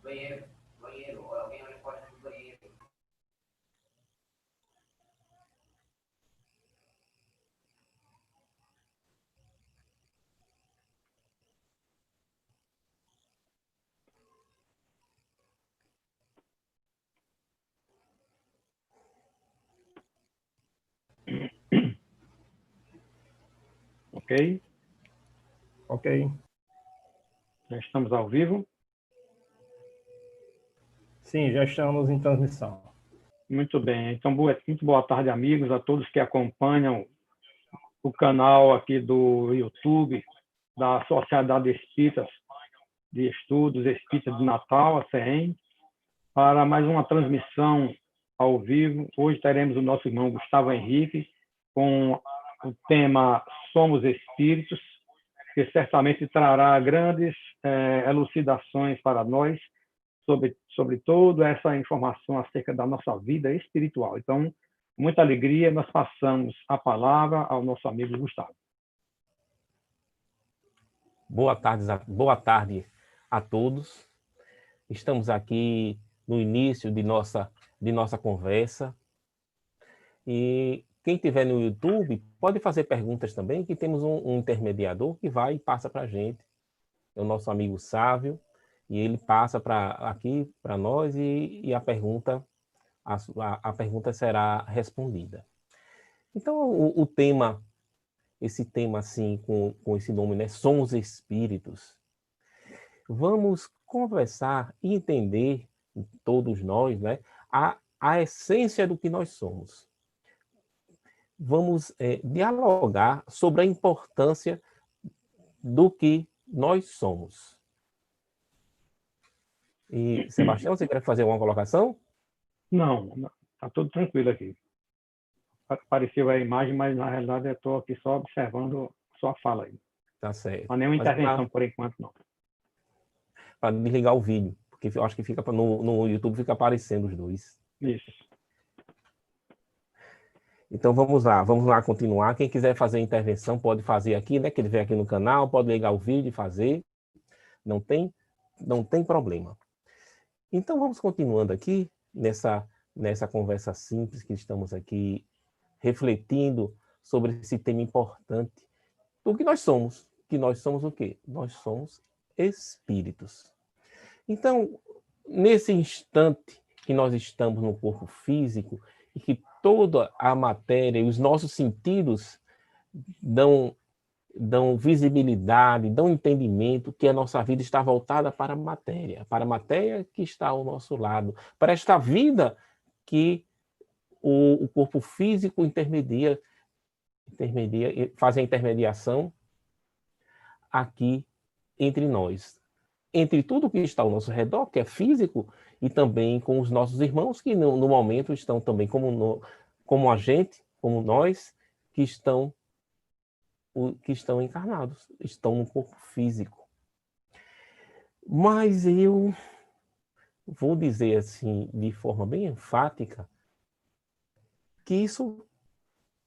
Banheiro, banheiro, alguém abre a porta do banheiro. Ok? Ok. Já estamos ao vivo? Sim, já estamos em transmissão. Muito bem. Então, muito boa tarde, amigos, a todos que acompanham o canal aqui do YouTube da Sociedade Espírita de Estudos Espíritas de Natal, a CEM, para mais uma transmissão ao vivo. Hoje teremos o nosso irmão Gustavo Henrique com o tema Somos Espíritos, que certamente trará grandes elucidações para nós sobre toda essa informação acerca da nossa vida espiritual. Então, com muita alegria, nós passamos a palavra ao nosso amigo Gustavo. Boa tarde a todos. Estamos aqui no início de nossa conversa. E quem estiver no YouTube pode fazer perguntas também, que temos um intermediador que vai e passa para a gente. É o nosso amigo Sávio, e ele passa aqui para nós e a pergunta será respondida. Então, o tema, esse tema assim, com esse nome, né? Somos Espíritos. Vamos conversar e entender, todos nós, né? A essência do que nós somos. Vamos dialogar sobre a importância do que nós somos. E, Sebastião, você quer fazer uma colocação? Não, está tudo tranquilo aqui. Apareceu a imagem, mas na realidade eu estou aqui só observando sua fala aí. Tá certo. Não há nenhuma intervenção por enquanto, não. Para desligar o vídeo, porque eu acho que fica no YouTube fica aparecendo os dois. Isso. Então vamos lá continuar. Quem quiser fazer intervenção pode fazer aqui, né? Que ele vem aqui no canal, pode ligar o vídeo e fazer. Não tem problema. Então vamos continuando aqui nessa conversa simples que estamos aqui refletindo sobre esse tema importante. O que nós somos? Que nós somos o quê? Nós somos espíritos. Então, nesse instante que nós estamos no corpo físico e que toda a matéria e os nossos sentidos dão visibilidade, dão entendimento que a nossa vida está voltada para a matéria que está ao nosso lado, para esta vida que o corpo físico faz a intermediação aqui entre nós, entre tudo que está ao nosso redor, que é físico, e também com os nossos irmãos que no momento estão também como a gente, como nós, que estão encarnados, estão no corpo físico. Mas eu vou dizer assim, de forma bem enfática, que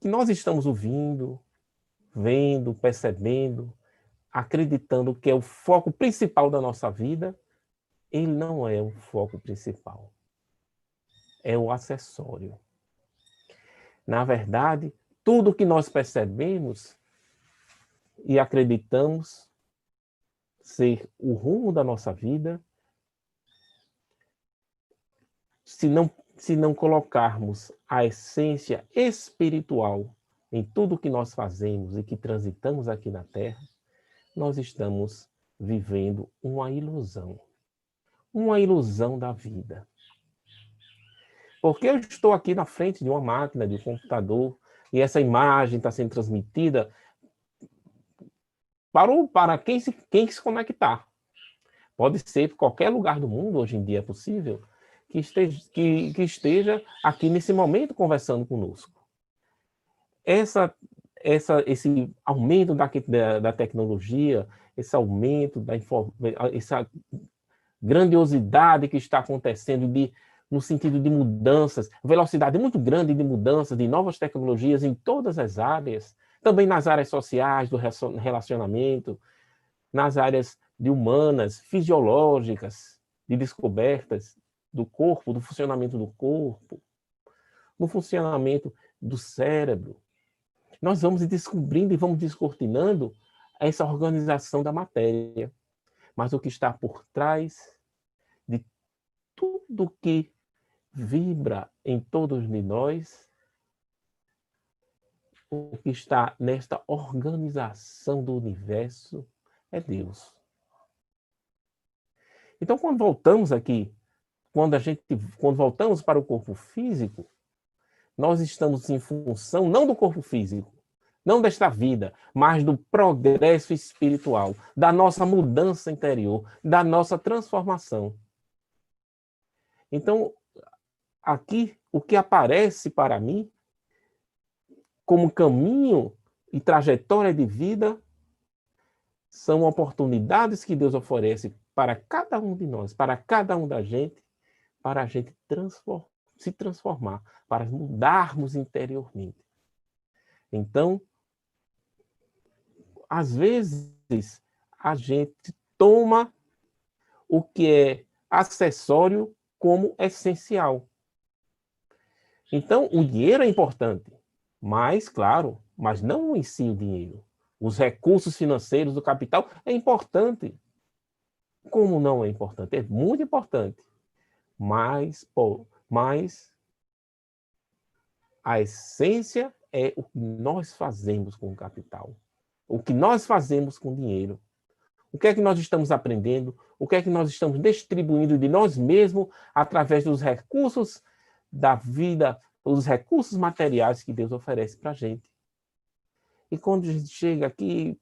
nós estamos ouvindo, vendo, percebendo, acreditando que é o foco principal da nossa vida, ele não é o foco principal. É o acessório. Na verdade, tudo que nós percebemos e acreditamos ser o rumo da nossa vida, se não colocarmos a essência espiritual em tudo que nós fazemos e que transitamos aqui na Terra, nós estamos vivendo uma ilusão da vida. Porque eu estou aqui na frente de uma máquina, de um computador, e essa imagem está sendo transmitida para quem se conectar. Pode ser qualquer lugar do mundo, hoje em dia é possível, que esteja aqui nesse momento conversando conosco. Esse aumento da tecnologia, esse aumento essa grandiosidade que está acontecendo no sentido de mudanças, velocidade muito grande de mudanças, de novas tecnologias em todas as áreas, também nas áreas sociais, do relacionamento, nas áreas de humanas, fisiológicas, de descobertas do corpo, do funcionamento do corpo, do funcionamento do cérebro. Nós vamos descobrindo e vamos descortinando essa organização da matéria. Mas o que está por trás de tudo que vibra em todos de nós, o que está nesta organização do universo é Deus. Então, quando voltamos aqui, quando voltamos para o corpo físico, nós estamos em função não do corpo físico, não desta vida, mas do progresso espiritual, da nossa mudança interior, da nossa transformação. Então, aqui, o que aparece para mim como caminho e trajetória de vida são oportunidades que Deus oferece para cada um de nós, para cada um da gente, para a gente se transformar, para mudarmos interiormente. Então, às vezes, a gente toma o que é acessório como essencial. Então, o dinheiro é importante, mas, claro, mas não em si o dinheiro. Os recursos financeiros do capital é importante. Como não é importante? É muito importante. Mas a essência é o que nós fazemos com o capital. O que nós fazemos com o dinheiro. O que é que nós estamos aprendendo? O que é que nós estamos distribuindo de nós mesmos através dos recursos da vida, os recursos materiais que Deus oferece para a gente. E quando a gente chega aqui,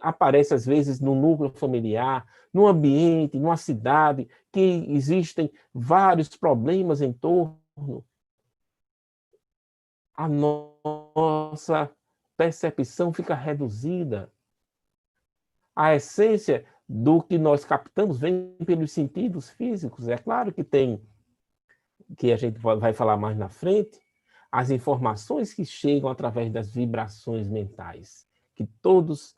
aparece às vezes no núcleo familiar, num ambiente, numa cidade, que existem vários problemas em torno, a nossa percepção fica reduzida. A essência do que nós captamos vem pelos sentidos físicos. É claro que tem, que a gente vai falar mais na frente, as informações que chegam através das vibrações mentais, que todos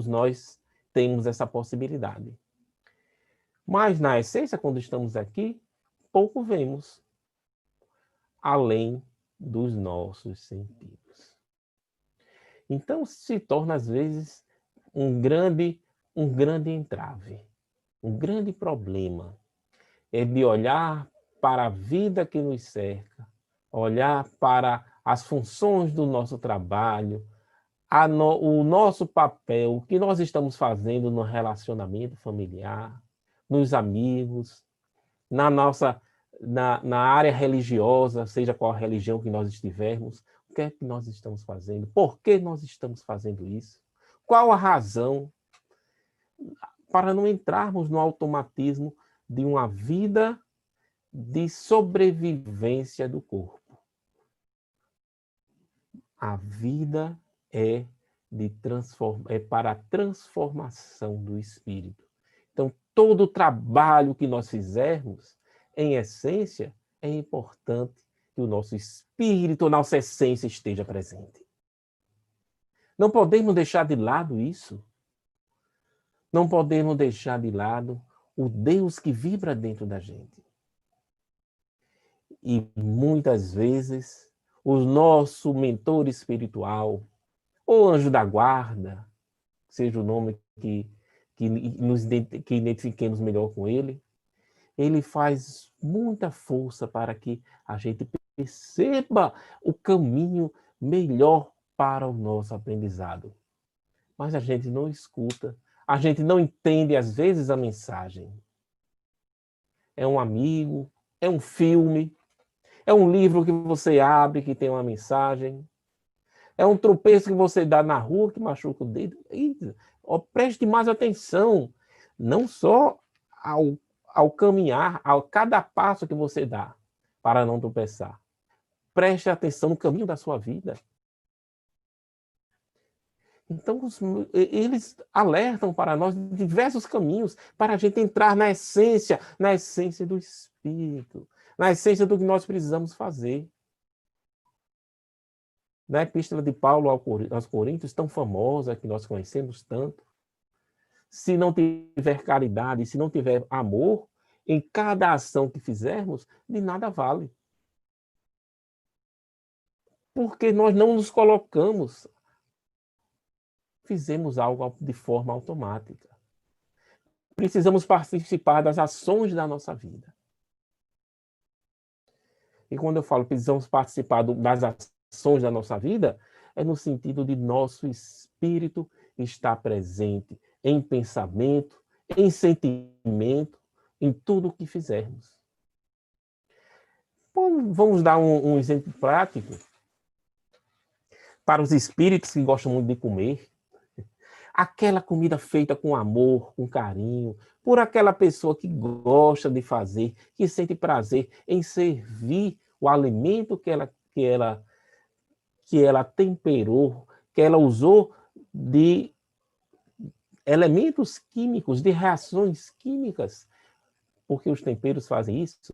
nós temos essa possibilidade. Mas, na essência, quando estamos aqui, pouco vemos além dos nossos sentidos. Então, se torna, às vezes, um grande entrave, um grande problema, é de olhar para a vida que nos cerca, olhar para as funções do nosso trabalho, o nosso papel, o que nós estamos fazendo no relacionamento familiar, nos amigos, na área religiosa, seja qual a religião que nós estivermos, o que é que nós estamos fazendo? Por que nós estamos fazendo isso? Qual a razão para não entrarmos no automatismo de uma vida de sobrevivência do corpo? A vida é para a transformação do espírito. Então, todo o trabalho que nós fizermos, em essência, é importante que o nosso espírito, nossa essência esteja presente. Não podemos deixar de lado isso. Não podemos deixar de lado o Deus que vibra dentro da gente. E muitas vezes, o nosso mentor espiritual, ou anjo da guarda, seja o nome que identifiquemos melhor com ele, ele faz muita força para que a gente perceba o caminho melhor para o nosso aprendizado. Mas a gente não escuta, a gente não entende, às vezes, a mensagem. É um amigo, é um filme, é um livro que você abre que tem uma mensagem, é um tropeço que você dá na rua que machuca o dedo. Preste mais atenção, não só ao caminhar, a cada passo que você dá para não tropeçar. Preste atenção no caminho da sua vida. Então, eles alertam para nós diversos caminhos para a gente entrar na essência do espírito, na essência do que nós precisamos fazer. Na epístola de Paulo aos Coríntios, tão famosa, que nós conhecemos tanto, se não tiver caridade, se não tiver amor, em cada ação que fizermos, de nada vale. Porque nós não nos colocamos, fizemos algo de forma automática. Precisamos participar das ações da nossa vida. E quando eu falo precisamos participar das ações da nossa vida, é no sentido de nosso espírito estar presente em pensamento, em sentimento, em tudo o que fizermos. Bom, vamos dar um exemplo prático para os espíritos que gostam muito de comer. Aquela comida feita com amor, com carinho, por aquela pessoa que gosta de fazer, que sente prazer em servir o alimento que ela temperou, que ela usou de elementos químicos, de reações químicas, porque os temperos fazem isso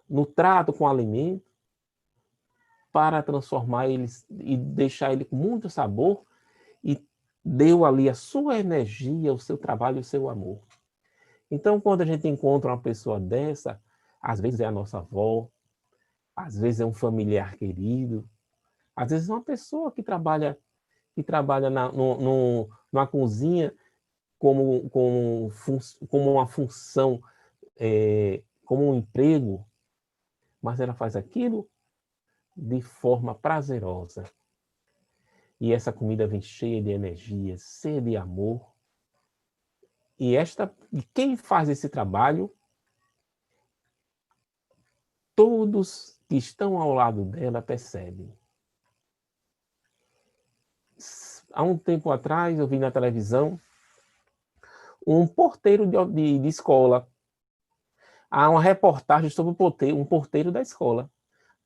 no trato com o alimento, para transformar eles e deixar ele com muito sabor, e deu ali a sua energia, o seu trabalho, o seu amor. Então, quando a gente encontra uma pessoa dessa, às vezes é a nossa avó, às vezes é um familiar querido, às vezes é uma pessoa que trabalha numa cozinha como uma função, como um emprego, mas ela faz aquilo de forma prazerosa. E essa comida vem cheia de energia, cheia de amor. E quem faz esse trabalho, todos que estão ao lado dela percebem. Há um tempo atrás, eu vi na televisão um porteiro de escola. Há uma reportagem sobre um porteiro da escola.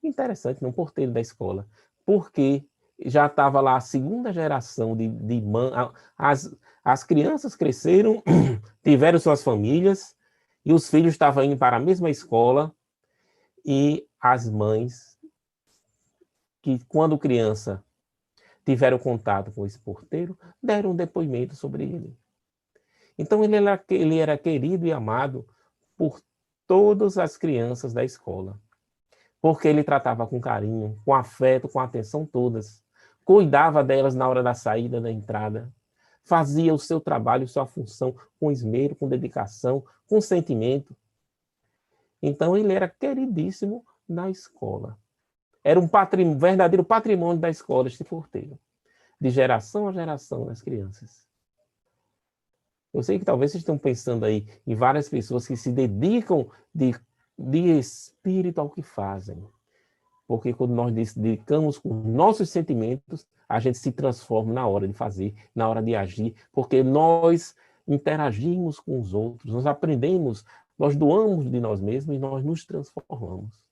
Interessante, um porteiro da escola. Porque já estava lá a segunda geração de mãe. As crianças cresceram, tiveram suas famílias, e os filhos estavam indo para a mesma escola, e as mães, que quando criança tiveram contato com esse porteiro, deram um depoimento sobre ele. Então ele era querido e amado por todas as crianças da escola, porque ele tratava com carinho, com afeto, com atenção todas, cuidava delas na hora da saída, da entrada, fazia o seu trabalho, sua função com esmero, com dedicação, com sentimento. Então ele era queridíssimo na escola. Era um verdadeiro patrimônio da escola, este porteiro, de geração a geração das crianças. Eu sei que talvez vocês estão pensando aí em várias pessoas que se dedicam de espírito ao que fazem. Porque quando nós dedicamos com nossos sentimentos, a gente se transforma na hora de fazer, na hora de agir, porque nós interagimos com os outros, nós aprendemos, nós doamos de nós mesmos e nós nos transformamos.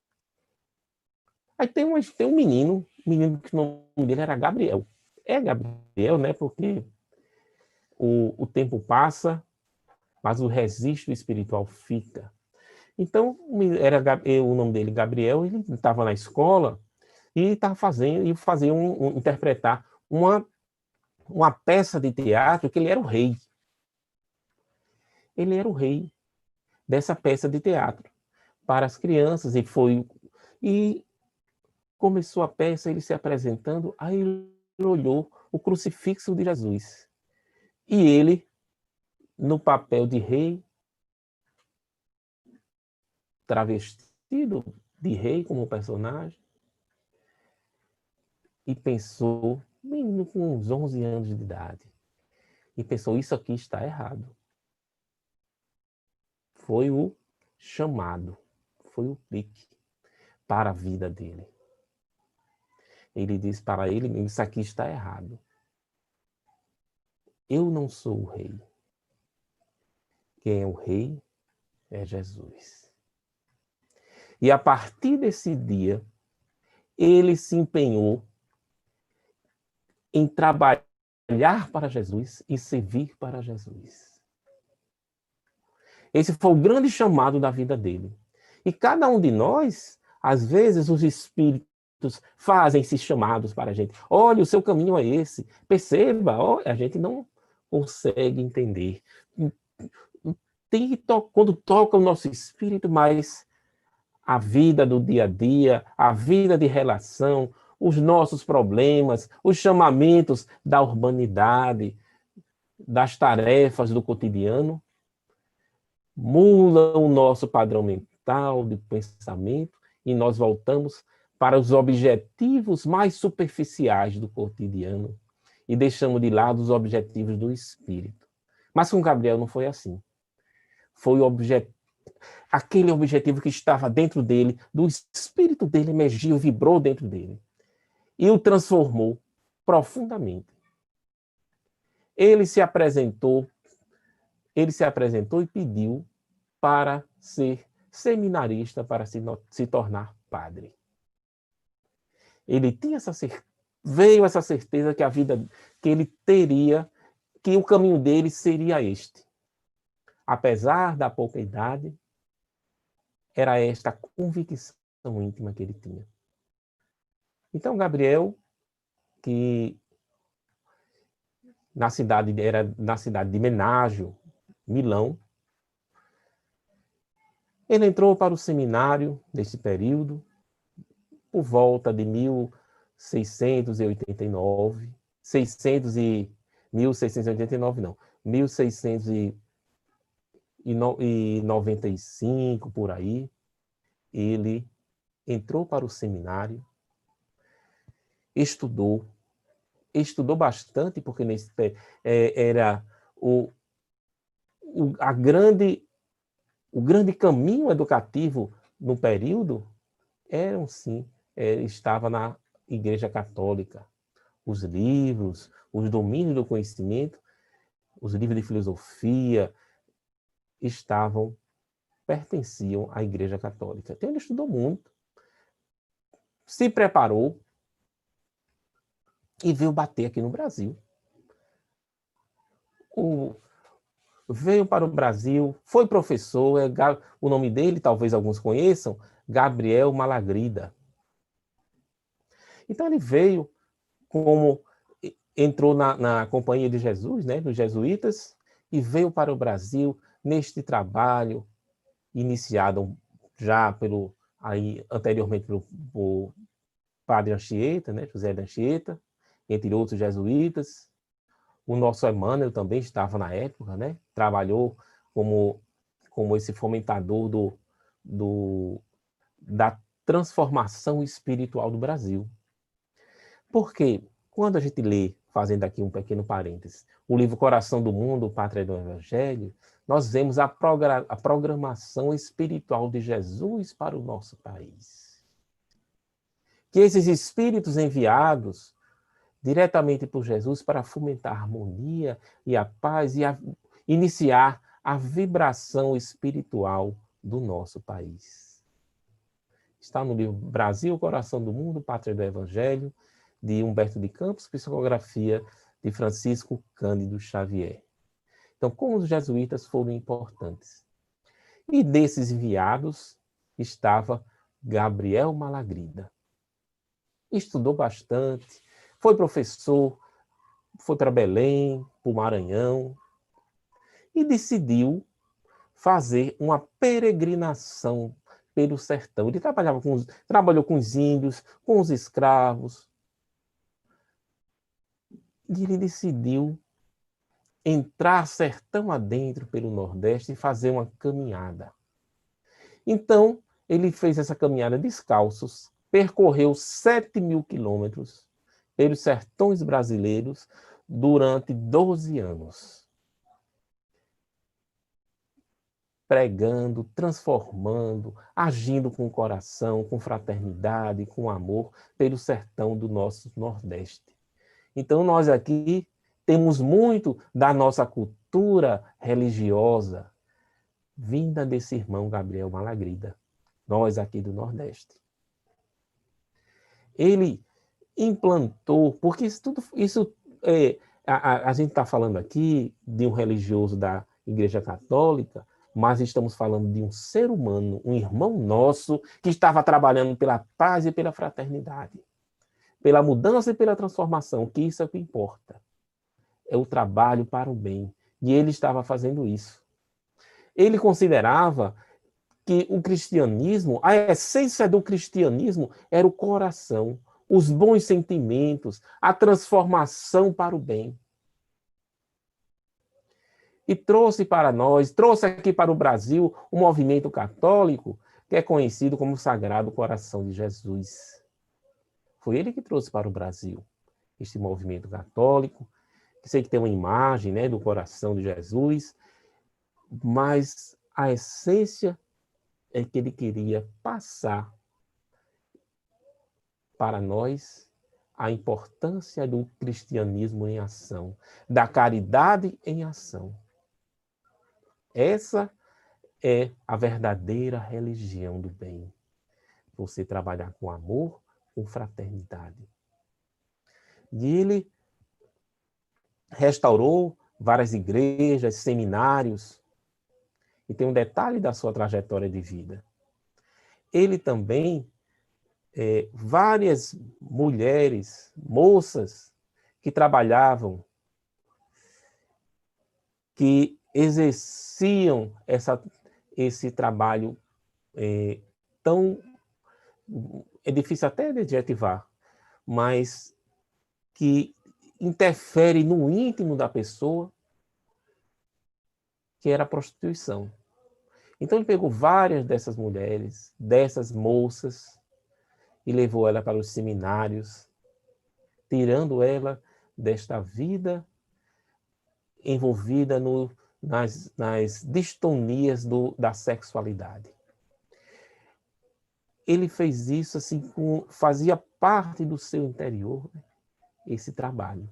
Aí tem um menino que o nome dele era Gabriel. É Gabriel, né? Porque o tempo passa, mas o registro espiritual fica. Então, o nome dele, Gabriel, ele estava na escola e interpretar uma peça de teatro que ele era o rei. Ele era o rei dessa peça de teatro para as crianças, e começou a peça, ele se apresentando, aí ele olhou o crucifixo de Jesus. E ele, no papel de rei, travestido de rei como personagem, e pensou, menino com uns 11 anos de idade, e pensou, isso aqui está errado. Foi o chamado, foi o clique para a vida dele. Ele disse para ele, isso aqui está errado. Eu não sou o rei. Quem é o rei é Jesus. E a partir desse dia, ele se empenhou em trabalhar para Jesus e servir para Jesus. Esse foi o grande chamado da vida dele. E cada um de nós, às vezes, os espíritos fazem esses chamados para a gente. Olha, o seu caminho é esse. Perceba, a gente não consegue entender. quando toca o nosso espírito, mas a vida do dia a dia, a vida de relação, os nossos problemas, os chamamentos da urbanidade, das tarefas do cotidiano, mulam o nosso padrão mental de pensamento e nós voltamos para os objetivos mais superficiais do cotidiano e deixamos de lado os objetivos do espírito. Mas com Gabriel não foi assim. Foi aquele objetivo que estava dentro dele, do espírito dele emergiu, vibrou dentro dele e o transformou profundamente. Ele se apresentou e pediu para ser seminarista, para se tornar padre. Ele tinha veio essa certeza que a vida que ele teria, que o caminho dele seria este. Apesar da pouca idade, era esta a convicção íntima que ele tinha. Então, Gabriel, que era na cidade de Menágio, Milão, ele entrou para o seminário nesse período, por volta de 1689, 1695, por aí, ele entrou para o seminário, estudou bastante, porque era o grande caminho educativo no período estava na Igreja Católica. Os livros, os domínios do conhecimento, os livros de filosofia pertenciam à Igreja Católica. Então ele estudou muito, se preparou e veio bater aqui no Brasil. Veio para o Brasil, foi professor, o nome dele, talvez alguns conheçam, Gabriel Malagrida. Então ele veio entrou na Companhia de Jesus, né, dos jesuítas, e veio para o Brasil neste trabalho iniciado já anteriormente pelo padre Anchieta, né, José de Anchieta, entre outros jesuítas. O nosso Emmanuel também estava na época, né? Trabalhou como esse fomentador da transformação espiritual do Brasil. Porque quando a gente lê, fazendo aqui um pequeno parênteses, o livro Coração do Mundo, Pátria do Evangelho, nós vemos a programação espiritual de Jesus para o nosso país. Que esses espíritos enviados diretamente por Jesus para fomentar a harmonia e a paz e iniciar a vibração espiritual do nosso país. Está no livro Brasil, Coração do Mundo, Pátria do Evangelho, de Humberto de Campos, psicografia de Francisco Cândido Xavier. Então, como os jesuítas foram importantes. E desses enviados estava Gabriel Malagrida. Estudou bastante, foi professor, foi para Belém, para o Maranhão, e decidiu fazer uma peregrinação pelo sertão. Ele trabalhou com os índios, com os escravos, e ele decidiu entrar sertão adentro pelo Nordeste e fazer uma caminhada. Então, ele fez essa caminhada descalços, percorreu 7.000 quilômetros pelos sertões brasileiros durante 12 anos. Pregando, transformando, agindo com o coração, com fraternidade, com amor, pelo sertão do nosso Nordeste. Então, nós aqui temos muito da nossa cultura religiosa vinda desse irmão Gabriel Malagrida, nós aqui do Nordeste. Ele implantou, porque a gente está falando aqui de um religioso da Igreja Católica, mas estamos falando de um ser humano, um irmão nosso, que estava trabalhando pela paz e pela fraternidade, pela mudança e pela transformação, que isso é o que importa. É o trabalho para o bem. E ele estava fazendo isso. Ele considerava que o cristianismo, a essência do cristianismo era o coração, os bons sentimentos, a transformação para o bem. E trouxe para nós, trouxe aqui para o Brasil, um movimento católico que é conhecido como Sagrado Coração de Jesus. Foi ele que trouxe para o Brasil este movimento católico, que sei que tem uma imagem, né, do coração de Jesus, mas a essência é que ele queria passar para nós a importância do cristianismo em ação, da caridade em ação. Essa é a verdadeira religião do bem. Você trabalhar com amor, com fraternidade. E ele restaurou várias igrejas, seminários. E tem um detalhe da sua trajetória de vida. Ele também, várias mulheres, moças, que trabalhavam, que exerciam esse trabalho tão... É difícil até de adjetivar, mas que interfere no íntimo da pessoa, que era a prostituição. Então ele pegou várias dessas mulheres, dessas moças, e levou ela para os seminários, tirando ela desta vida envolvida nas distonias da sexualidade. Ele fez isso assim, fazia parte do seu interior, né, esse trabalho.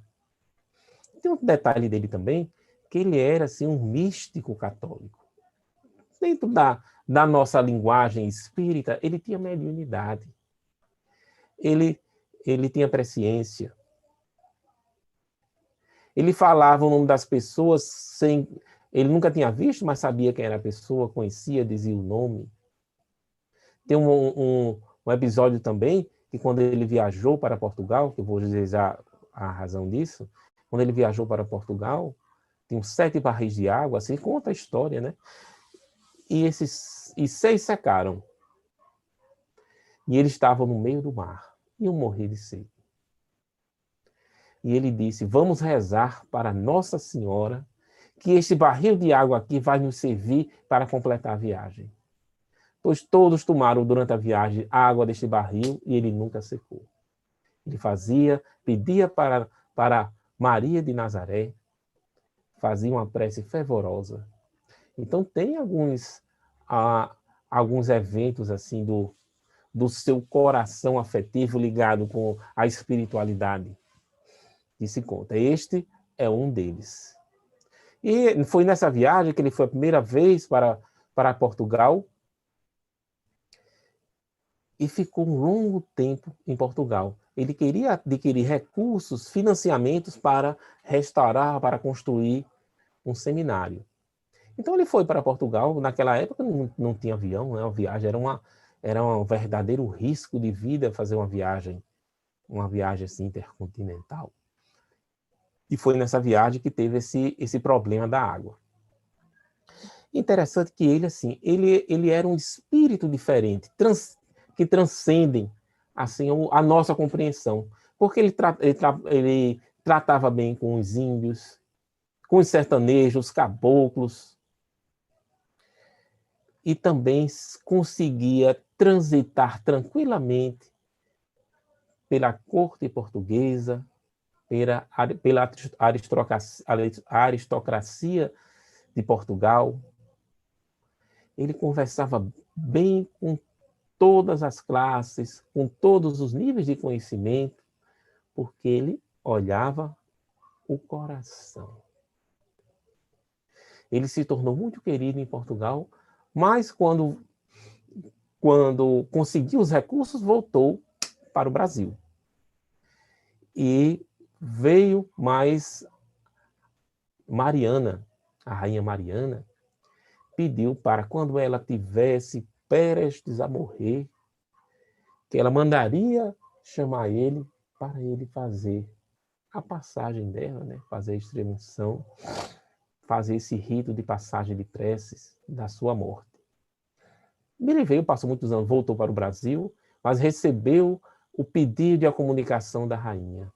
Tem um detalhe dele também, que ele era assim, um místico católico. Dentro da nossa linguagem espírita, ele tinha mediunidade. Ele tinha presciência. Ele falava o nome das pessoas sem... Ele nunca tinha visto, mas sabia quem era a pessoa, conhecia, dizia o nome. Tem um episódio também, que quando ele viajou para Portugal, que eu vou dizer já a razão disso, quando ele viajou para Portugal, tinham 7 barris de água, assim, conta a história, né? E 6 secaram. E eles estavam no meio do mar, iam morrer de sede. E ele disse, vamos rezar para Nossa Senhora, que este barril de água aqui vai nos servir para completar a viagem. Pois todos tomaram durante a viagem a água deste barril e ele nunca secou. Ele pedia para Maria de Nazaré, fazia uma prece fervorosa. Então tem alguns eventos assim do seu coração afetivo ligado com a espiritualidade que se conta. Este é um deles. E foi nessa viagem que ele foi a primeira vez para Portugal e ficou um longo tempo em Portugal. Ele queria adquirir recursos, financiamentos para restaurar, para construir um seminário. Então ele foi para Portugal. Naquela época não tinha avião, né? A viagem era um verdadeiro risco de vida fazer uma viagem assim, intercontinental. E foi nessa viagem que teve esse problema da água. Interessante que ele era um espírito diferente, que transcendem assim, a nossa compreensão. Porque ele tratava bem com os índios, com os sertanejos, os caboclos, e também conseguia transitar tranquilamente pela corte portuguesa, pela aristocracia de Portugal. Ele conversava bem com todas as classes, com todos os níveis de conhecimento, porque ele olhava o coração. Ele se tornou muito querido em Portugal, mas quando conseguiu os recursos, voltou para o Brasil. E veio mais Mariana, a rainha Mariana, pediu para quando ela tivesse prestes a morrer, que ela mandaria chamar ele para ele fazer a passagem dela, né? Fazer a extrema-unção, fazer esse rito de passagem de preces da sua morte. Ele veio, passou muitos anos, voltou para o Brasil, mas recebeu o pedido de a comunicação da rainha,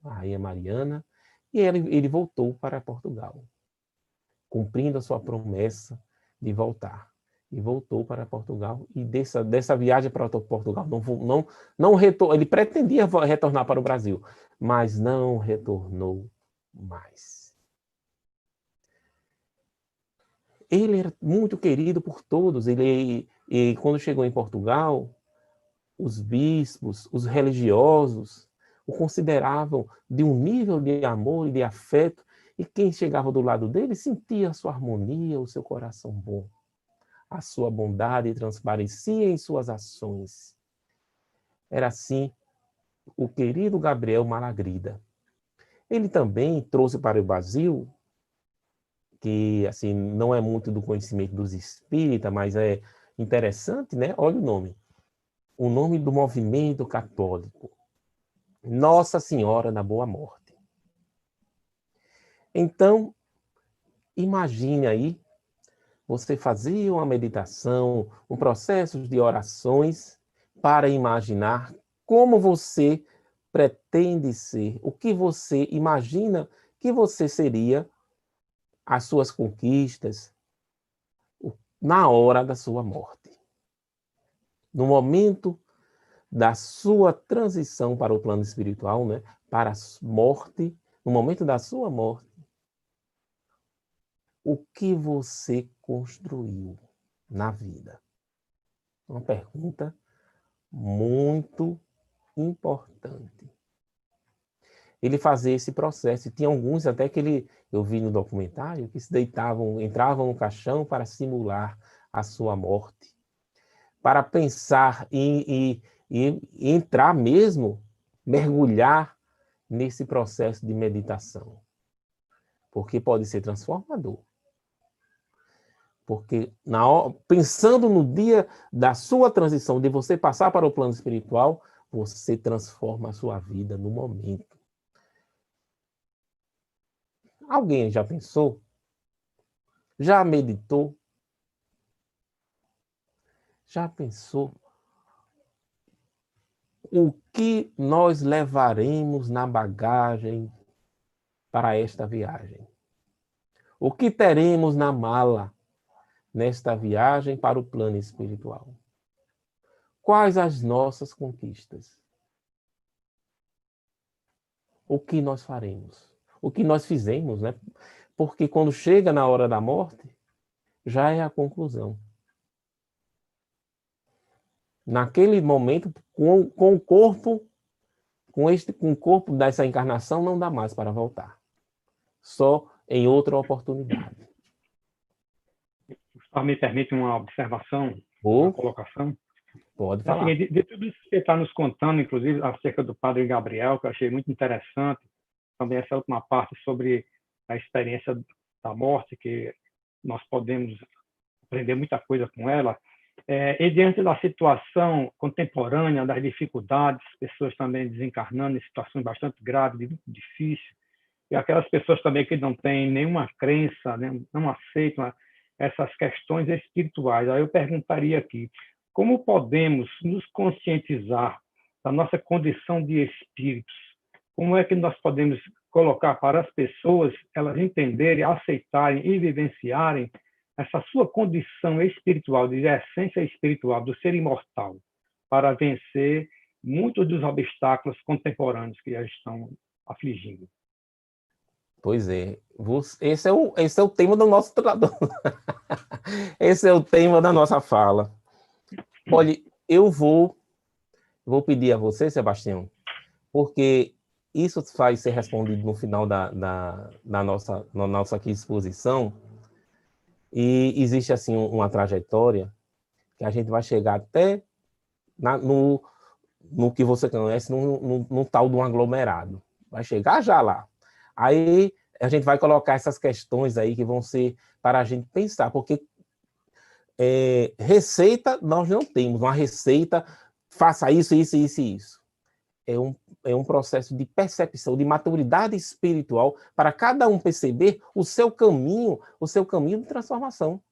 a rainha Mariana, e ele voltou para Portugal, cumprindo a sua promessa de voltar. E voltou para Portugal, e dessa viagem para Portugal, não retornou. Ele pretendia retornar para o Brasil, mas não retornou mais. Ele era muito querido por todos. E quando chegou em Portugal, os bispos, os religiosos, o consideravam de um nível de amor e de afeto, e quem chegava do lado dele sentia a sua harmonia, o seu coração bom. A sua bondade transparecia em suas ações. Era assim o querido Gabriel Malagrida. Ele também trouxe para o Brasil, que assim não é muito do conhecimento dos espíritas, mas é interessante, né? Olha o nome do movimento católico, Nossa Senhora da Boa Morte. Então, imagine aí, você fazia uma meditação, um processo de orações para imaginar como você pretende ser, o que você imagina que você seria, as suas conquistas, na hora da sua morte. No momento da sua transição para o plano espiritual, né, para a morte, no momento da sua morte, o que você construiu na vida? Uma pergunta muito importante. Ele fazia esse processo, e tinha alguns até que eu vi no documentário, que se deitavam, entravam no caixão para simular a sua morte, para pensar e entrar mesmo, mergulhar nesse processo de meditação, porque pode ser transformador. Porque pensando no dia da sua transição, de você passar para o plano espiritual, você transforma a sua vida no momento. Alguém já pensou? Já meditou? Já pensou o que nós levaremos na bagagem para esta viagem? O que teremos na mala nesta viagem para o plano espiritual? Quais as nossas conquistas? O que nós faremos? O que nós fizemos, né? Porque quando chega na hora da morte, já é a conclusão. Naquele momento, com o corpo, com o corpo dessa encarnação, não dá mais para voltar. Só em outra oportunidade. Só me permite uma observação, Ou, uma colocação? pode É o falar. seguinte, de tudo isso que você está nos contando, inclusive acerca do Padre Gabriel, que eu achei muito interessante, também essa última parte sobre a experiência da morte, que nós podemos aprender muita coisa com ela, e diante da situação contemporânea, das dificuldades, pessoas também desencarnando em situações bastante graves, muito difíceis, e aquelas pessoas também que não têm nenhuma crença, né, não aceitam essas questões espirituais. Aí eu perguntaria aqui, como podemos nos conscientizar da nossa condição de espíritos? Como é que nós podemos colocar para as pessoas elas entenderem, aceitarem e vivenciarem essa sua condição espiritual, de essência espiritual, do ser imortal, para vencer muitos dos obstáculos contemporâneos que já estão afligindo? Pois é. Esse é o tema do nosso esse é o tema da nossa fala. Olha, eu vou pedir a você, Sebastião, porque isso vai ser respondido no final da nossa aqui exposição, e existe assim uma trajetória que a gente vai chegar até no que você conhece, no tal de um aglomerado. Vai chegar já lá. Aí a gente vai colocar essas questões aí que vão ser para a gente pensar, porque receita nós não temos, uma receita, faça isso, isso, isso e isso. é um processo de percepção, de maturidade espiritual, para cada um perceber o seu caminho de transformação.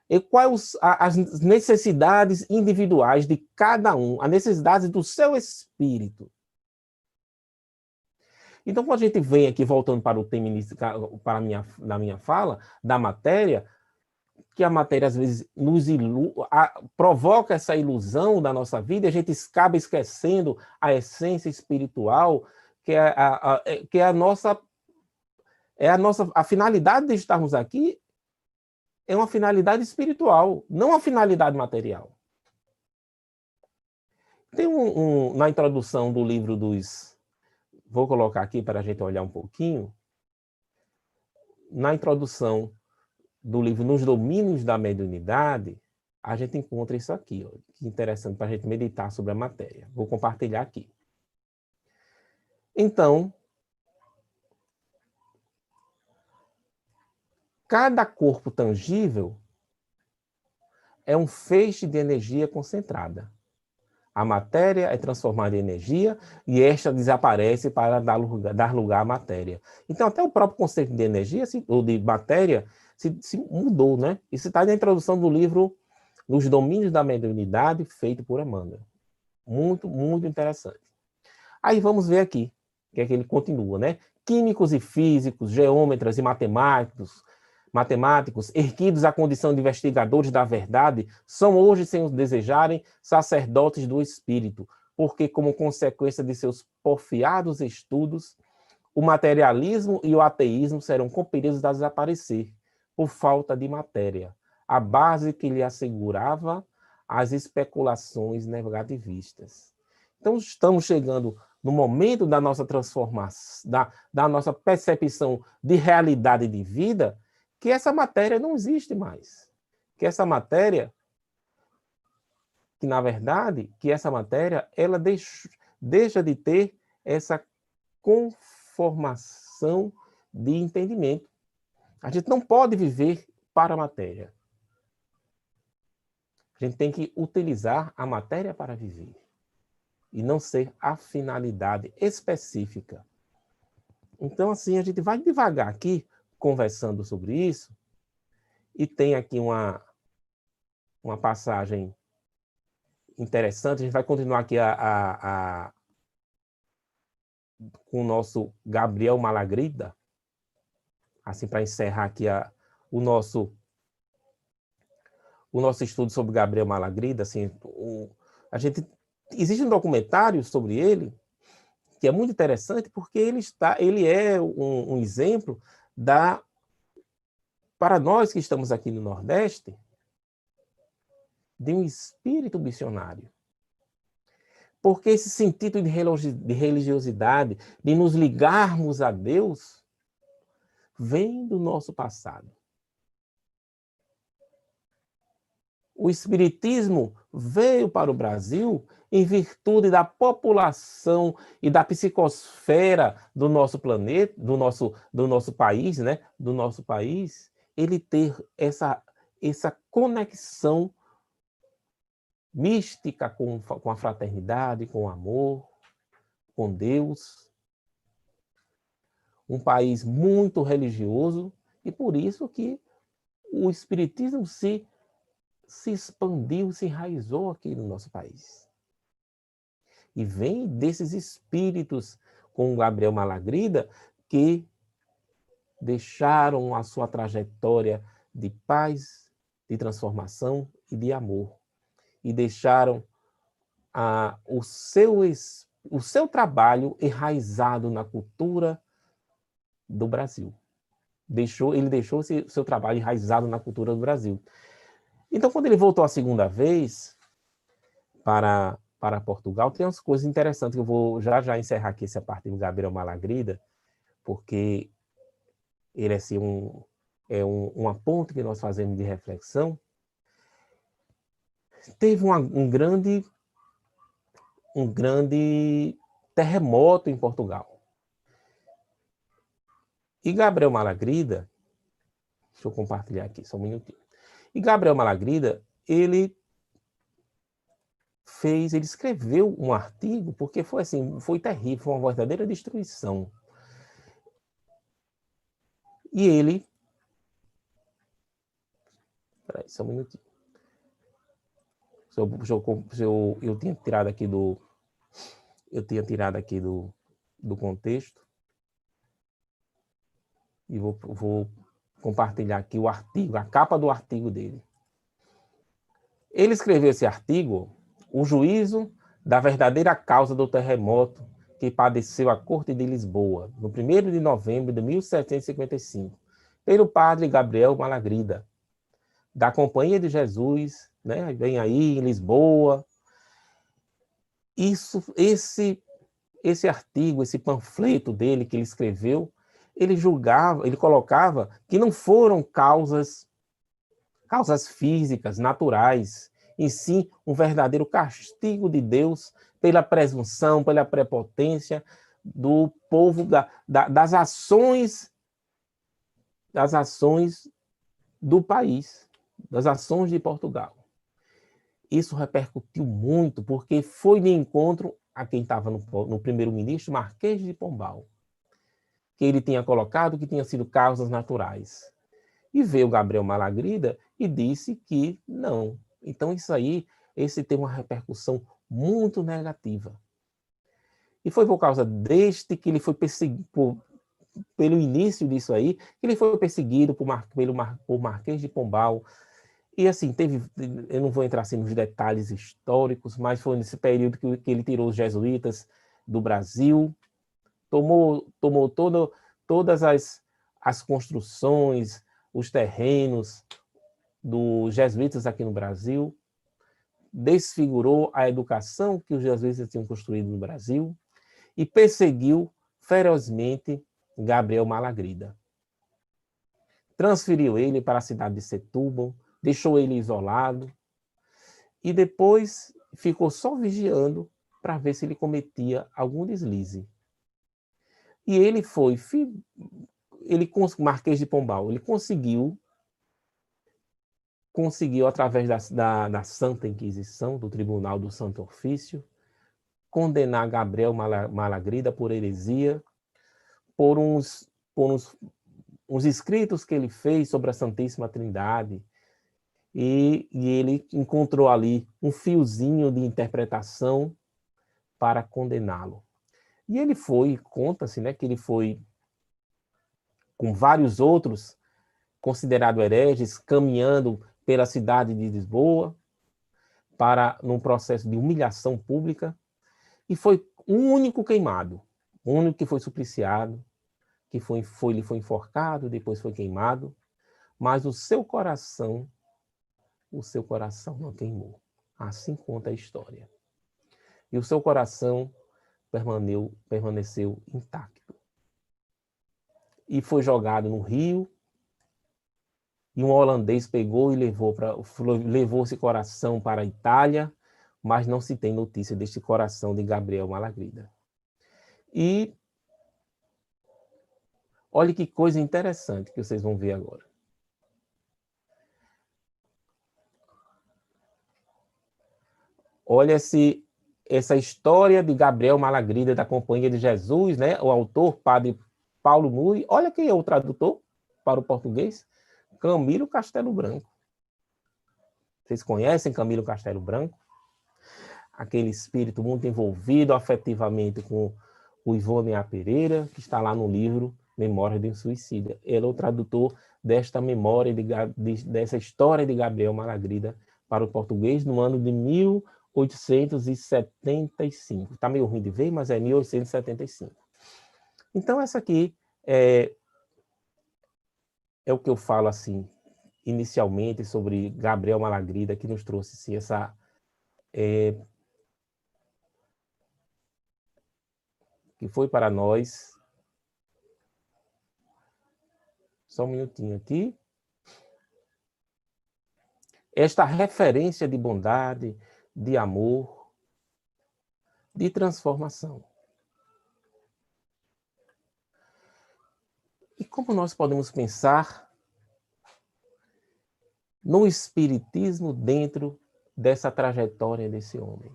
E quais as necessidades individuais de cada um, as necessidades do seu espírito. Então, quando a gente vem aqui, voltando para o tema da minha fala, da matéria, que a matéria às vezes provoca essa ilusão da nossa vida, e a gente acaba esquecendo a essência espiritual, que é a finalidade de estarmos aqui, é uma finalidade espiritual, não uma finalidade material. Tem na introdução do livro vou colocar aqui para a gente olhar um pouquinho, na introdução do livro Nos Domínios da Mediunidade, a gente encontra isso aqui, ó, que interessante para a gente meditar sobre a matéria. Vou compartilhar aqui. Então, cada corpo tangível é um feixe de energia concentrada. A matéria é transformada em energia e esta desaparece para dar lugar à matéria. Então, até o próprio conceito de energia, ou de matéria, se mudou, né? Isso está na introdução do livro Nos Domínios da Mediunidade, feito por Emmanuel. Muito, muito interessante. Aí vamos ver aqui, que é que ele continua, né? Químicos e físicos, geômetras e matemáticos, erguidos à condição de investigadores da verdade, são hoje, sem os desejarem, sacerdotes do espírito, porque, como consequência de seus porfiados estudos, o materialismo e o ateísmo serão compelidos a desaparecer, por falta de matéria, a base que lhe assegurava as especulações negativistas. Então, estamos chegando no momento da nossa transformação, da nossa percepção de realidade de vida, que essa matéria não existe mais. Que essa matéria, ela deixa de ter essa conformação de entendimento. A gente não pode viver para a matéria. A gente tem que utilizar a matéria para viver. E não ser a finalidade específica. Então, assim, a gente vai devagar aqui, conversando sobre isso, e tem aqui uma passagem interessante. A gente vai continuar aqui com o nosso Gabriel Malagrida, assim, para encerrar aqui o nosso estudo sobre Gabriel Malagrida. Assim, existe um documentário sobre ele, que é muito interessante, porque ele é um exemplo para nós que estamos aqui no Nordeste, de um espírito missionário. Porque esse sentido de religiosidade, de nos ligarmos a Deus, vem do nosso passado. O Espiritismo veio para o Brasil em virtude da população e da psicosfera do nosso planeta, do nosso país, né? Do nosso país, ele ter essa conexão mística com a fraternidade, com o amor, com Deus. Um país muito religioso, e por isso que o Espiritismo se expandiu, se enraizou aqui no nosso país. E vem desses espíritos, com Gabriel Malagrida, que deixaram a sua trajetória de paz, de transformação e de amor. E deixaram o seu trabalho enraizado na cultura do Brasil. Ele deixou o seu trabalho enraizado na cultura do Brasil. Então, quando ele voltou a segunda vez para Portugal, tem umas coisas interessantes que eu vou já encerrar aqui essa parte do Gabriel Malagrida, porque ele assim, uma ponte que nós fazemos de reflexão. Teve um grande terremoto em Portugal. E Gabriel Malagrida, deixa eu compartilhar aqui, só um minutinho. E Gabriel Malagrida, ele ele escreveu um artigo, porque foi assim, foi terrível, foi uma verdadeira destruição. E ele... Peraí, só um minutinho. Eu tinha tirado aqui do... Eu tinha tirado aqui do contexto. E vou compartilhar aqui o artigo, a capa do artigo dele. Ele escreveu esse artigo, o juízo da verdadeira causa do terremoto que padeceu a Corte de Lisboa, no 1º de novembro de 1755, pelo padre Gabriel Malagrida, da Companhia de Jesus, né? Vem aí em Lisboa. Esse artigo, esse panfleto dele que ele escreveu, ele julgava, ele colocava que não foram causas físicas, naturais, e sim um verdadeiro castigo de Deus pela presunção, pela prepotência do povo, das ações do país, das ações de Portugal. Isso repercutiu muito, porque foi de encontro a quem estava no primeiro-ministro, Marquês de Pombal, que ele tinha colocado que tinha sido causas naturais. E veio Gabriel Malagrida e disse que não. Então isso aí, esse tem uma repercussão muito negativa. E foi por causa deste que ele foi perseguido, pelo início disso aí, que ele foi perseguido por Marquês de Pombal. E assim, eu não vou entrar assim, nos detalhes históricos, mas foi nesse período que ele tirou os jesuítas do Brasil, tomou todas as construções, os terrenos dos jesuítas aqui no Brasil, desfigurou a educação que os jesuítas tinham construído no Brasil e perseguiu ferozmente Gabriel Malagrida. Transferiu ele para a cidade de Setúbal, deixou ele isolado e depois ficou só vigiando para ver se ele cometia algum deslize. E ele Marquês de Pombal, ele conseguiu através da Santa Inquisição, do Tribunal do Santo Ofício, condenar Gabriel Malagrida por heresia, por uns escritos que ele fez sobre a Santíssima Trindade, e ele encontrou ali um fiozinho de interpretação para condená-lo. E ele foi, conta-se, né, que ele foi, com vários outros, considerado hereges, caminhando pela cidade de Lisboa, num processo de humilhação pública, e foi o único queimado, o único que foi supliciado, que ele foi enforcado, depois foi queimado, mas o seu coração não queimou. Assim conta a história. E o seu coração permaneceu intacto. E foi jogado no rio, e um holandês pegou e levou esse coração para a Itália, mas não se tem notícia deste coração de Gabriel Malagrida. E olha que coisa interessante que vocês vão ver agora. Olha essa história de Gabriel Malagrida, da Companhia de Jesus, né? O autor, padre Paulo Mui. Olha quem é o tradutor para o português. Camilo Castelo Branco. Vocês conhecem Camilo Castelo Branco? Aquele espírito muito envolvido afetivamente com o Ivone A. Pereira, que está lá no livro Memória de um Suicida. Ele é o tradutor desta memória, dessa história de Gabriel Malagrida para o português no ano de 1875. Está meio ruim de ver, mas é 1875. Então, essa aqui é o que eu falo assim, inicialmente, sobre Gabriel Malagrida, que nos trouxe assim, que foi para nós. Só um minutinho aqui. Esta referência de bondade, de amor, de transformação. E como nós podemos pensar no espiritismo dentro dessa trajetória desse homem?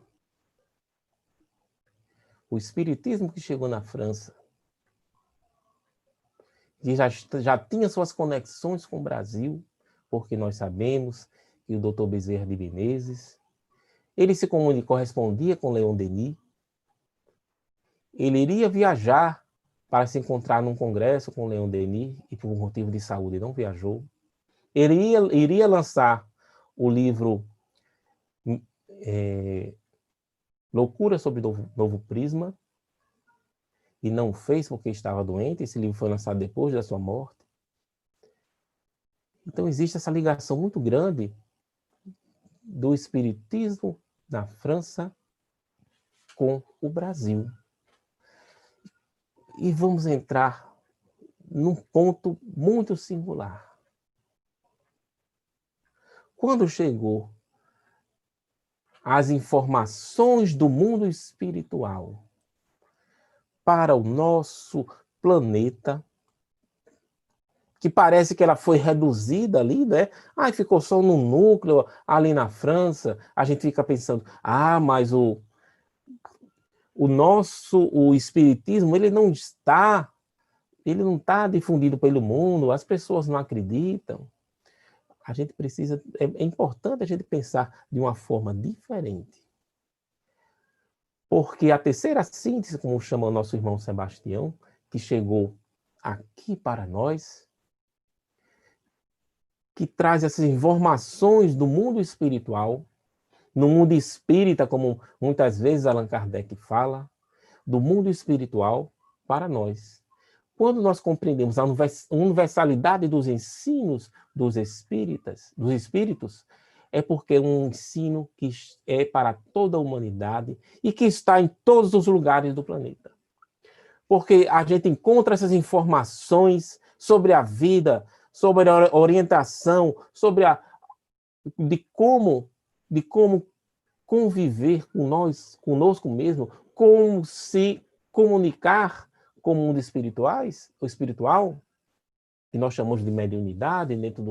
O espiritismo que chegou na França, que já tinha suas conexões com o Brasil, porque nós sabemos que o Dr. Bezerra de Menezes, ele se correspondia com Leon Denis, ele iria viajar para se encontrar num congresso com Leon Denis, e por motivo de saúde não viajou. Ele iria lançar o livro Loucura sobre Novo Prisma, e não fez porque estava doente. Esse livro foi lançado depois da sua morte. Então existe essa ligação muito grande do espiritismo na França com o Brasil. E vamos entrar num ponto muito singular. Quando chegou as informações do mundo espiritual para o nosso planeta, que parece que ela foi reduzida ali, né? Ficou só no núcleo ali na França. A gente fica pensando, mas o espiritismo, ele não está difundido pelo mundo, as pessoas não acreditam. A gente precisa, é importante a gente pensar de uma forma diferente. Porque a terceira síntese, como chama o nosso irmão Sebastião, que chegou aqui para nós, que traz essas informações do mundo espiritual, no mundo espírita, como muitas vezes Allan Kardec fala, do mundo espiritual para nós. Quando nós compreendemos a universalidade dos ensinos dos espíritos, é porque é um ensino que é para toda a humanidade e que está em todos os lugares do planeta. Porque a gente encontra essas informações sobre a vida, sobre a orientação, de como conviver conosco mesmo, como se comunicar com o mundo espiritual, que nós chamamos de mediunidade dentro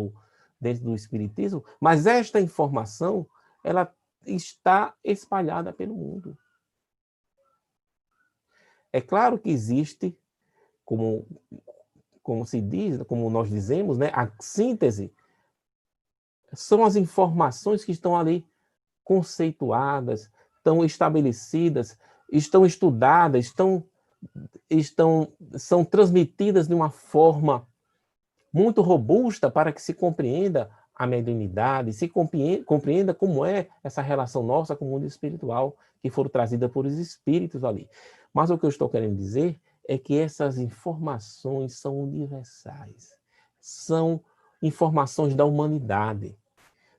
do espiritismo, mas esta informação, ela está espalhada pelo mundo. É claro que existe, como se diz, como nós dizemos, né, a síntese são as informações que estão ali conceituadas, estão estabelecidas, estão estudadas, são transmitidas de uma forma muito robusta para que se compreenda a mediunidade, se compreenda como é essa relação nossa com o mundo espiritual, que foram trazidas por os espíritos ali. Mas o que eu estou querendo dizer é que essas informações são universais, são informações da humanidade.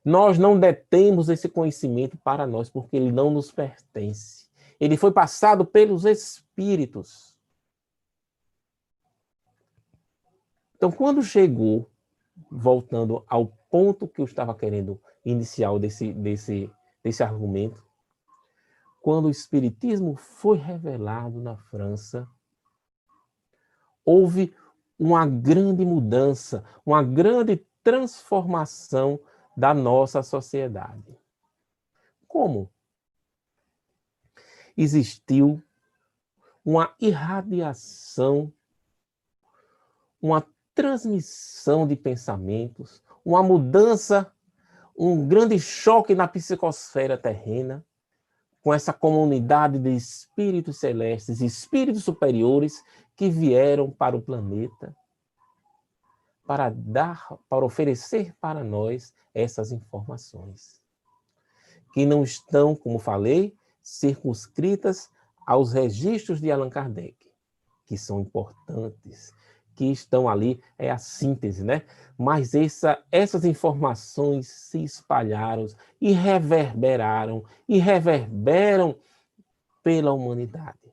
Nós não detemos esse conhecimento para nós, porque ele não nos pertence. Ele foi passado pelos espíritos. Então, quando chegou, voltando ao ponto que eu estava querendo inicial desse argumento, quando o espiritismo foi revelado na França, houve uma grande mudança, uma grande transformação da nossa sociedade. Como? Existiu uma irradiação, uma transmissão de pensamentos, uma mudança, um grande choque na psicosfera terrena, com essa comunidade de espíritos celestes, espíritos superiores que vieram para o planeta para oferecer para nós essas informações, que não estão, como falei, circunscritas aos registros de Allan Kardec, que são importantes, que estão ali, é a síntese, né? Mas essas informações se espalharam e reverberam pela humanidade.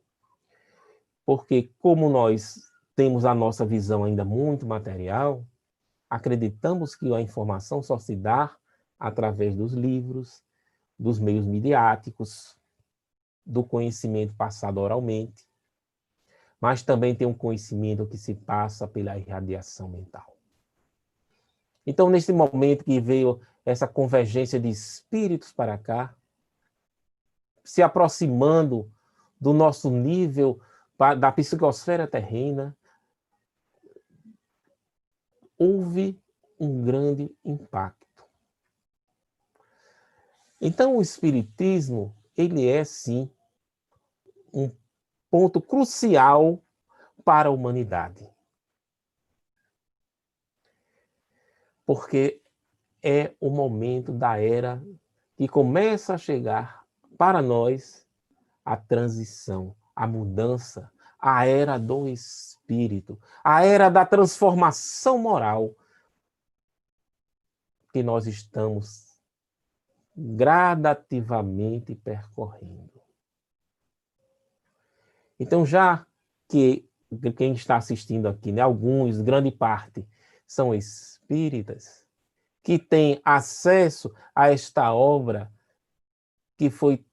Porque como nós temos a nossa visão ainda muito material, acreditamos que a informação só se dá através dos livros, dos meios midiáticos, do conhecimento passado oralmente, mas também tem um conhecimento que se passa pela irradiação mental. Então, nesse momento que veio essa convergência de espíritos para cá, se aproximando do nosso nível da psicosfera terrena, houve um grande impacto. Então, o Espiritismo, ele é, sim, um ponto crucial para a humanidade. Porque é o momento da era que começa a chegar para nós a transição, a mudança, a era do espírito, a era da transformação moral que nós estamos gradativamente percorrendo. Então, já que quem está assistindo aqui, né, alguns, grande parte, são espíritas, que têm acesso a esta obra que foi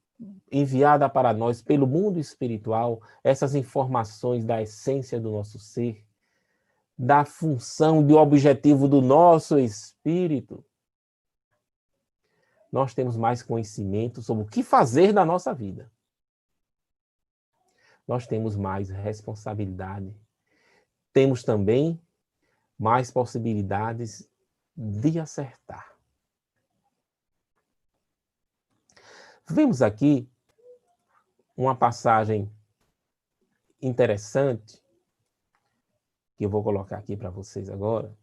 enviada para nós pelo mundo espiritual, essas informações da essência do nosso ser, da função, do objetivo do nosso espírito, nós temos mais conhecimento sobre o que fazer da nossa vida. Nós temos mais responsabilidade. Temos também mais possibilidades de acertar. Vemos aqui uma passagem interessante, que eu vou colocar aqui para vocês agora.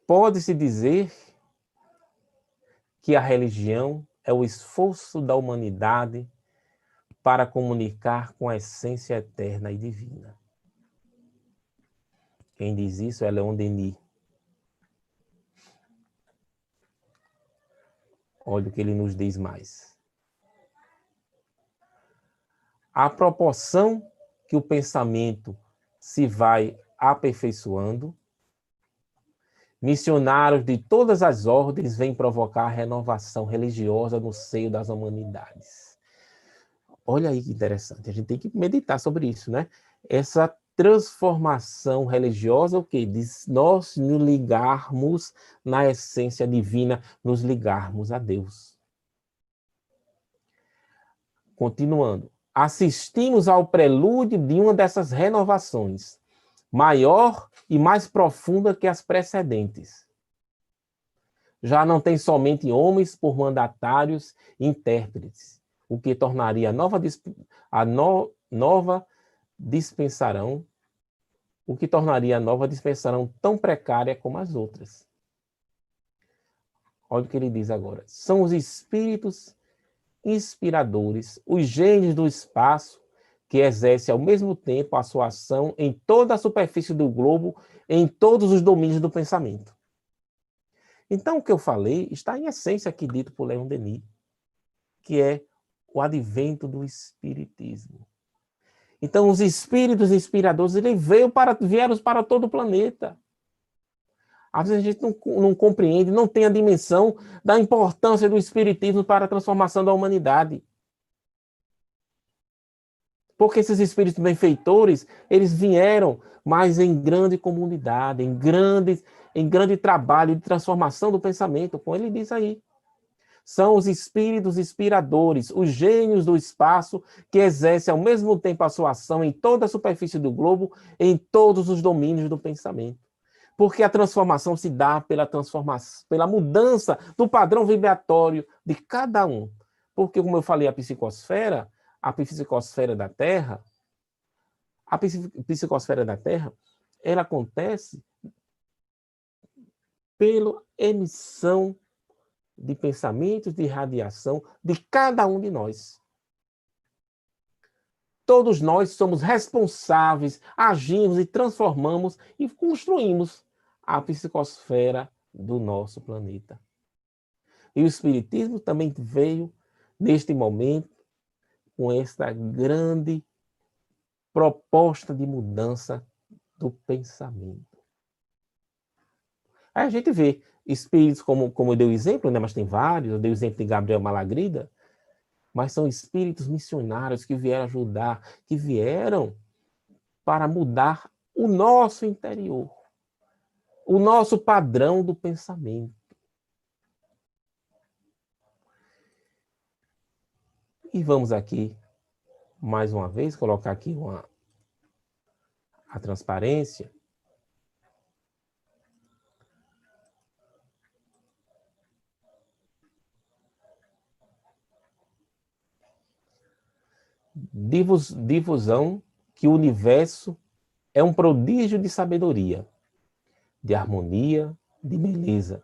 Pode-se dizer que a religião é o esforço da humanidade para comunicar com a essência eterna e divina. Quem diz isso é Leon Denis. Olha o que ele nos diz mais. À proporção que o pensamento se vai aperfeiçoando, missionários de todas as ordens vêm provocar a renovação religiosa no seio das humanidades. Olha aí que interessante, a gente tem que meditar sobre isso, né? Essa transformação religiosa, o quê? De nós nos ligarmos na essência divina, nos ligarmos a Deus. Continuando. Assistimos ao prelúdio de uma dessas renovações, maior e mais profunda que as precedentes. Já não tem somente homens por mandatários e intérpretes, o que tornaria a nova dispensação tão precária como as outras. Olha o que ele diz agora. São os espíritos inspiradores, os gênios do espaço, que exercem ao mesmo tempo a sua ação em toda a superfície do globo, em todos os domínios do pensamento. Então, o que eu falei está em essência aqui dito por Leon Denis, que é o advento do espiritismo. Então, os espíritos inspiradores, eles vieram para todo o planeta. Às vezes a gente não compreende, não tem a dimensão da importância do espiritismo para a transformação da humanidade. Porque esses espíritos benfeitores, eles vieram, mas em grande comunidade, em grande trabalho de transformação do pensamento, como ele diz aí. São os espíritos inspiradores, os gênios do espaço, que exercem ao mesmo tempo a sua ação em toda a superfície do globo, em todos os domínios do pensamento. Porque a transformação se dá pela mudança do padrão vibratório de cada um. Porque, como eu falei, a psicosfera da Terra, ela acontece pela emissão de pensamentos, de radiação de cada um de nós. Todos nós somos responsáveis, agimos e transformamos e construímos a psicosfera do nosso planeta. E o Espiritismo também veio, neste momento, com esta grande proposta de mudança do pensamento. Aí a gente vê espíritos, como eu dei o exemplo, né, mas tem vários, eu dei o exemplo de Gabriel Malagrida, mas são espíritos missionários que vieram ajudar, que vieram para mudar o nosso interior, o nosso padrão do pensamento. E vamos aqui, mais uma vez, colocar aqui a transparência. Difusão que o universo é um prodígio de sabedoria, de harmonia, de beleza,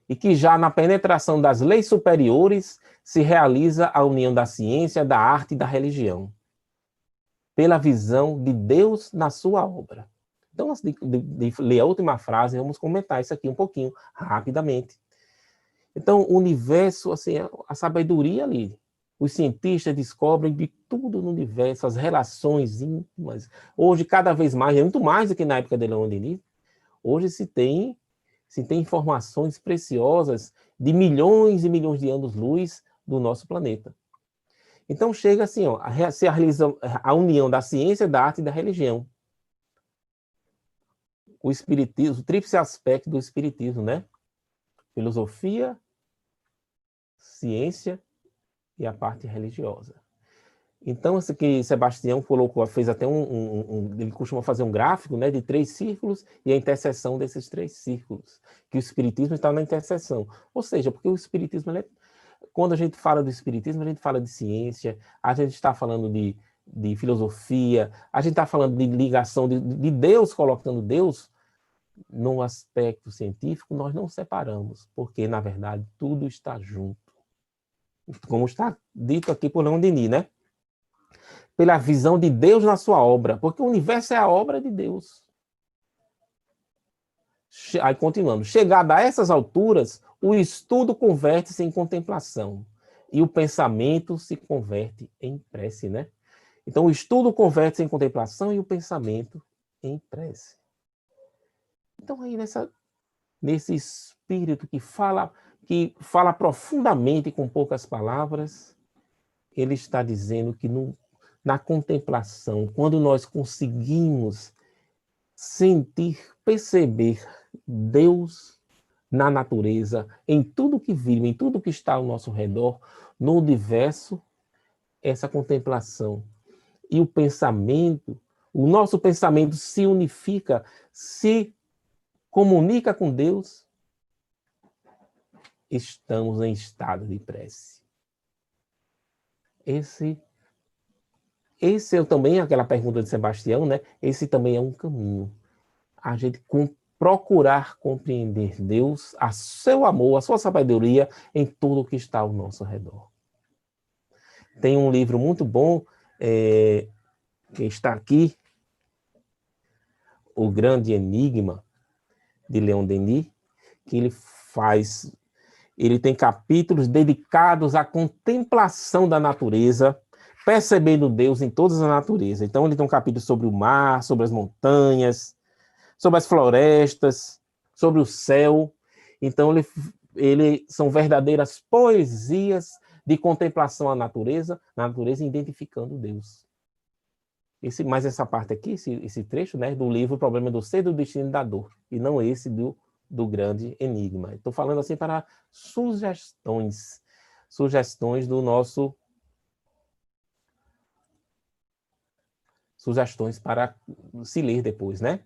e que já na penetração das leis superiores se realiza a união da ciência, da arte e da religião, pela visão de Deus na sua obra. Então, antes de ler a última frase, vamos comentar isso aqui um pouquinho, rapidamente. Então, o universo, assim, a sabedoria ali, os cientistas descobrem de tudo no universo, as relações íntimas. Hoje, cada vez mais, muito mais do que na época de Leon Denis, hoje se tem informações preciosas de milhões e milhões de anos-luz do nosso planeta. Então, chega assim, ó, se realiza a união da ciência, da arte e da religião. O espiritismo, o tríplice aspecto do espiritismo, né? Filosofia, ciência e a parte religiosa. Então, isso que Sebastião colocou, fez até ele costuma fazer um gráfico, né, de 3 círculos e a interseção desses 3 círculos, que o espiritismo está na interseção. Ou seja, porque o espiritismo, quando a gente fala do espiritismo, a gente fala de ciência, a gente está falando de filosofia, a gente está falando de ligação de Deus, colocando Deus no aspecto científico, nós não separamos, porque, na verdade, tudo está junto. Como está dito aqui por Leon Denis, né? Pela visão de Deus na sua obra, porque o universo é a obra de Deus. Aí, continuando. Chegada a essas alturas, o estudo converte-se em contemplação e o pensamento se converte em prece, né? Então, o estudo converte-se em contemplação e o pensamento em prece. Então, aí, nesse espírito que fala profundamente com poucas palavras, ele está dizendo que na contemplação, quando nós conseguimos sentir, perceber Deus na natureza, em tudo que vive, em tudo que está ao nosso redor, no universo, essa contemplação e o pensamento, o nosso pensamento se unifica, se comunica com Deus, estamos em estado de prece. Esse é também aquela pergunta de Sebastião, né? Esse também é um caminho. A gente procurar compreender Deus, a seu amor, a sua sabedoria em tudo que está ao nosso redor. Tem um livro muito bom, que está aqui, O Grande Enigma, de Leon Denis, que ele tem capítulos dedicados à contemplação da natureza, percebendo Deus em todas as naturezas. Então, ele tem um capítulo sobre o mar, sobre as montanhas, sobre as florestas, sobre o céu. Então, são verdadeiras poesias de contemplação à natureza, na natureza identificando Deus. Mas essa parte aqui, esse trecho, né, do livro O Problema do Ser, do Destino e da Dor, e não esse do Grande Enigma. Estou falando assim para sugestões do nosso... Sugestões para se ler depois, né?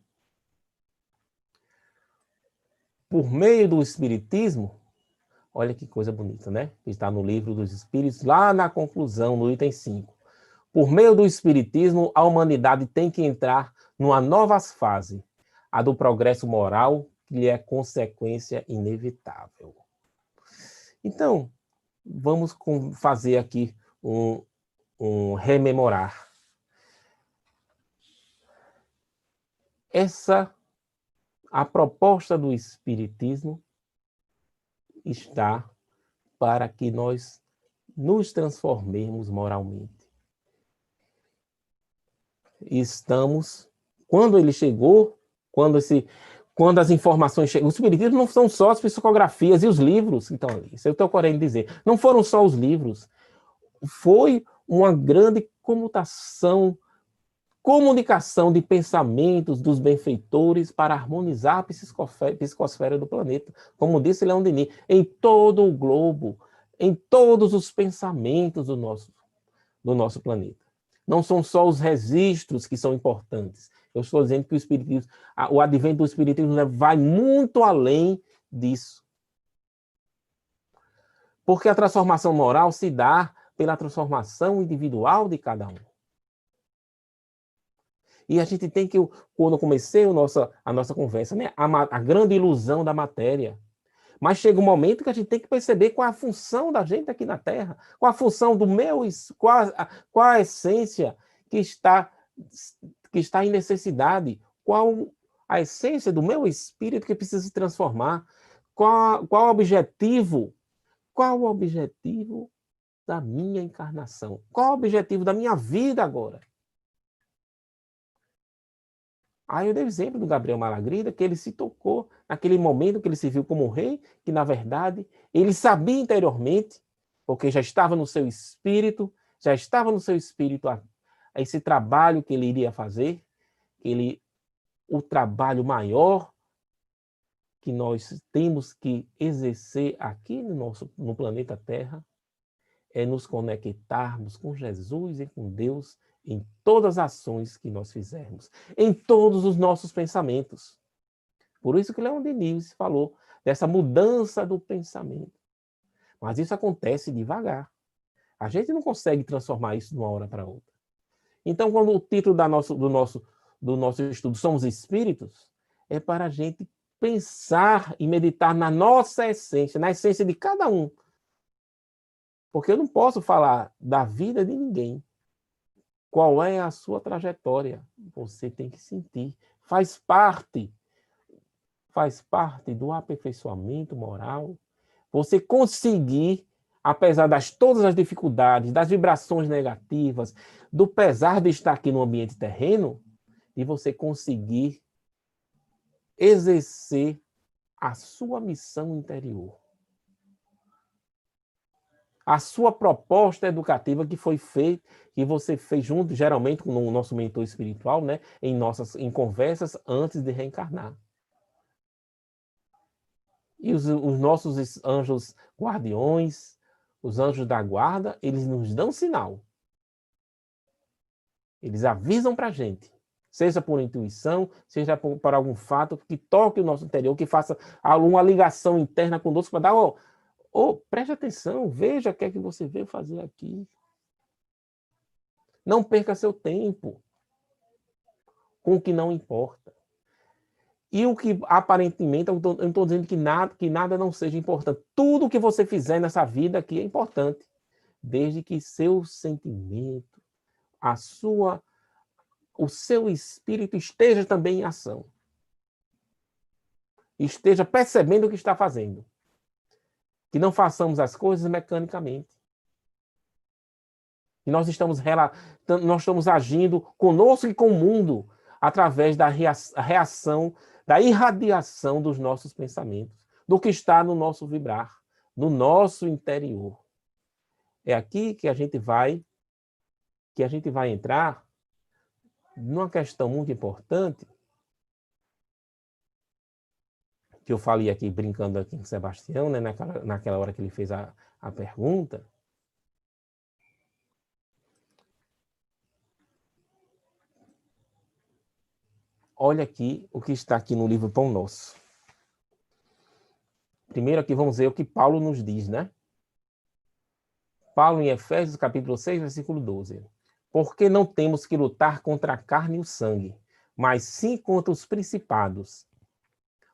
Por meio do Espiritismo, olha que coisa bonita, né? Está no Livro dos Espíritos, lá na conclusão, no item 5. Por meio do Espiritismo, a humanidade tem que entrar numa nova fase, a do progresso moral, que lhe é consequência inevitável. Então, vamos fazer aqui um rememorar. A proposta do Espiritismo está para que nós nos transformemos moralmente. Quando ele chegou, quando as informações chegam, o Espiritismo não são só as psicografias e os livros que estão ali, isso eu estou querendo dizer, não foram só os livros, foi uma grande comunicação de pensamentos dos benfeitores para harmonizar a psicosfera do planeta. Como disse Leon Denis, em todo o globo, em todos os pensamentos do nosso do nosso planeta. Não são só os registros que são importantes. Eu estou dizendo que o advento do Espiritismo vai muito além disso. Porque a transformação moral se dá pela transformação individual de cada um. E a gente tem que, quando eu comecei a nossa conversa, né, a grande ilusão da matéria. Mas chega um momento que a gente tem que perceber qual é a função da gente aqui na Terra, qual a função do meu, qual a essência que está em necessidade, qual a essência do meu espírito que precisa se transformar, qual o objetivo da minha encarnação, qual o objetivo da minha vida agora. Aí eu dei o exemplo do Gabriel Malagrida, que ele se tocou naquele momento que ele se viu como rei, que na verdade ele sabia interiormente, porque já estava no seu espírito esse trabalho que ele iria fazer, o trabalho maior que nós temos que exercer aqui no planeta Terra é nos conectarmos com Jesus e com Deus em todas as ações que nós fizermos, em todos os nossos pensamentos. Por isso que Leon Denis falou dessa mudança do pensamento. Mas isso acontece devagar. A gente não consegue transformar isso de uma hora para outra. Então, quando o título do nosso estudo Somos Espíritos, é para a gente pensar e meditar na nossa essência, na essência de cada um. Porque eu não posso falar da vida de ninguém. Qual é a sua trajetória? Você tem que sentir. Faz parte do aperfeiçoamento moral. Você conseguir, apesar de todas as dificuldades, das vibrações negativas, do pesar de estar aqui no ambiente terreno, e você conseguir exercer a sua missão interior. A sua proposta educativa que foi feita, que você fez junto, geralmente, com o nosso mentor espiritual, né, em conversas antes de reencarnar. E os nossos anjos guardiões, os anjos da guarda, eles nos dão sinal. Eles avisam para a gente, seja por intuição, seja por algum fato que toque o nosso interior, que faça alguma ligação interna conosco para dar, preste atenção, veja o que é que você veio fazer aqui. Não perca seu tempo com o que não importa. E o que aparentemente, eu não estou dizendo que nada não seja importante. Tudo o que você fizer nessa vida aqui é importante. Desde que seu sentimento, o seu espírito esteja também em ação. Esteja percebendo o que está fazendo. Que não façamos as coisas mecanicamente. Que nós estamos agindo conosco e com o mundo através da reação, da irradiação dos nossos pensamentos, do que está no nosso vibrar, no nosso interior. É aqui que a gente vai entrar numa questão muito importante, que eu falei aqui, brincando aqui com o Sebastião, né, naquela hora que ele fez a pergunta. Olha aqui o que está aqui no livro Pão Nosso. Primeiro aqui vamos ver o que Paulo nos diz, né? Paulo em Efésios, capítulo 6, versículo 12. Porque não temos que lutar contra a carne e o sangue, mas sim contra os principados,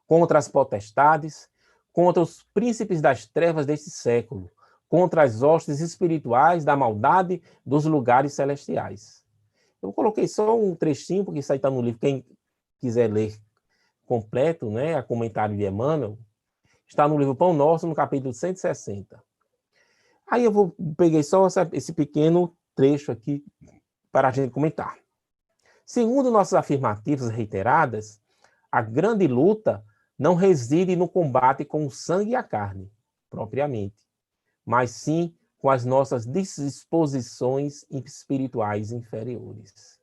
contra as potestades, contra os príncipes das trevas deste século, contra as hostes espirituais da maldade dos lugares celestiais. Eu coloquei só um trechinho, porque isso aí está no livro. Quem quiser ler completo, né, a comentário de Emmanuel, está no livro Pão Nosso, no capítulo 160. Aí eu peguei só esse pequeno trecho aqui para a gente comentar. Segundo nossas afirmativas reiteradas, a grande luta não reside no combate com o sangue e a carne, propriamente, mas sim com as nossas disposições espirituais inferiores.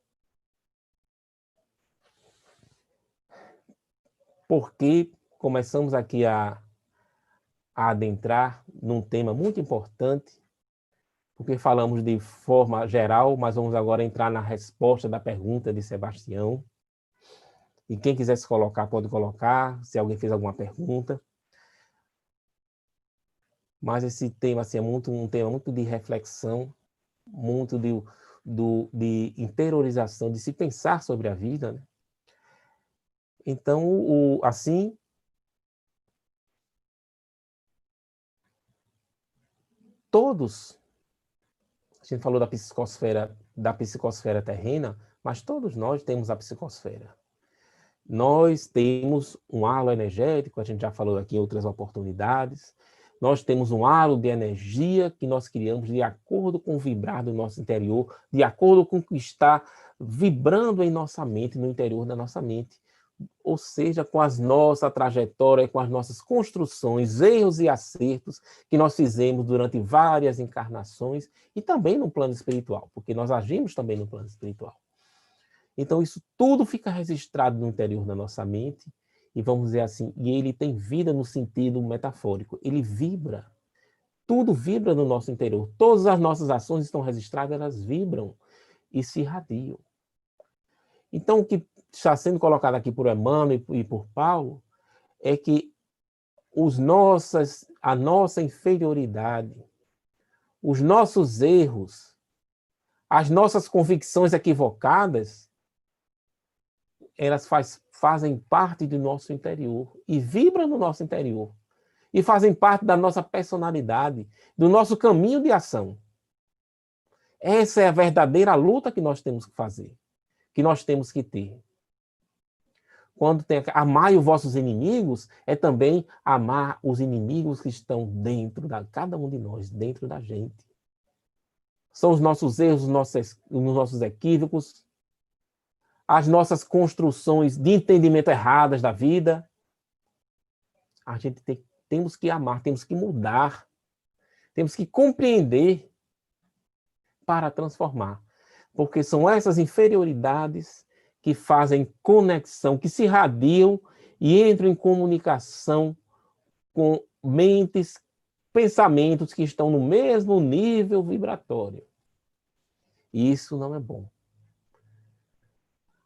Porque começamos aqui a adentrar num tema muito importante, porque falamos de forma geral, mas vamos agora entrar na resposta da pergunta de Sebastião. E quem quiser se colocar, pode colocar, se alguém fez alguma pergunta. Mas esse tema assim, é um tema muito de reflexão, muito de interiorização, de se pensar sobre a vida, né? Então, assim, todos, a gente falou da psicosfera terrena, mas todos nós temos a psicosfera. Nós temos um halo energético, a gente já falou aqui em outras oportunidades. Nós temos um halo de energia que nós criamos de acordo com o vibrar do nosso interior, de acordo com o que está vibrando em nossa mente, no interior da nossa mente. Ou seja, com as nossas trajetórias, com as nossas construções, erros e acertos que nós fizemos durante várias encarnações e também no plano espiritual, porque nós agimos também no plano espiritual. Então, isso tudo fica registrado no interior da nossa mente, e vamos dizer assim, e ele tem vida no sentido metafórico. Ele vibra. Tudo vibra no nosso interior. Todas as nossas ações estão registradas, elas vibram e se irradiam. Então, o que está sendo colocado aqui por Emmanuel e por Paulo é que a nossa inferioridade, os nossos erros, as nossas convicções equivocadas, elas fazem parte do nosso interior e vibram no nosso interior e fazem parte da nossa personalidade, do nosso caminho de ação. Essa é a verdadeira luta que nós temos que fazer, que nós temos que ter. Quando tem amai os vossos inimigos, é também amar os inimigos que estão dentro de cada um de nós, dentro da gente. São os nossos erros, os nossos equívocos, as nossas construções de entendimento erradas da vida. A gente temos que amar, temos que mudar, temos que compreender para transformar. Porque são essas inferioridades que fazem conexão, que se irradiam e entram em comunicação com mentes, pensamentos que estão no mesmo nível vibratório. E isso não é bom.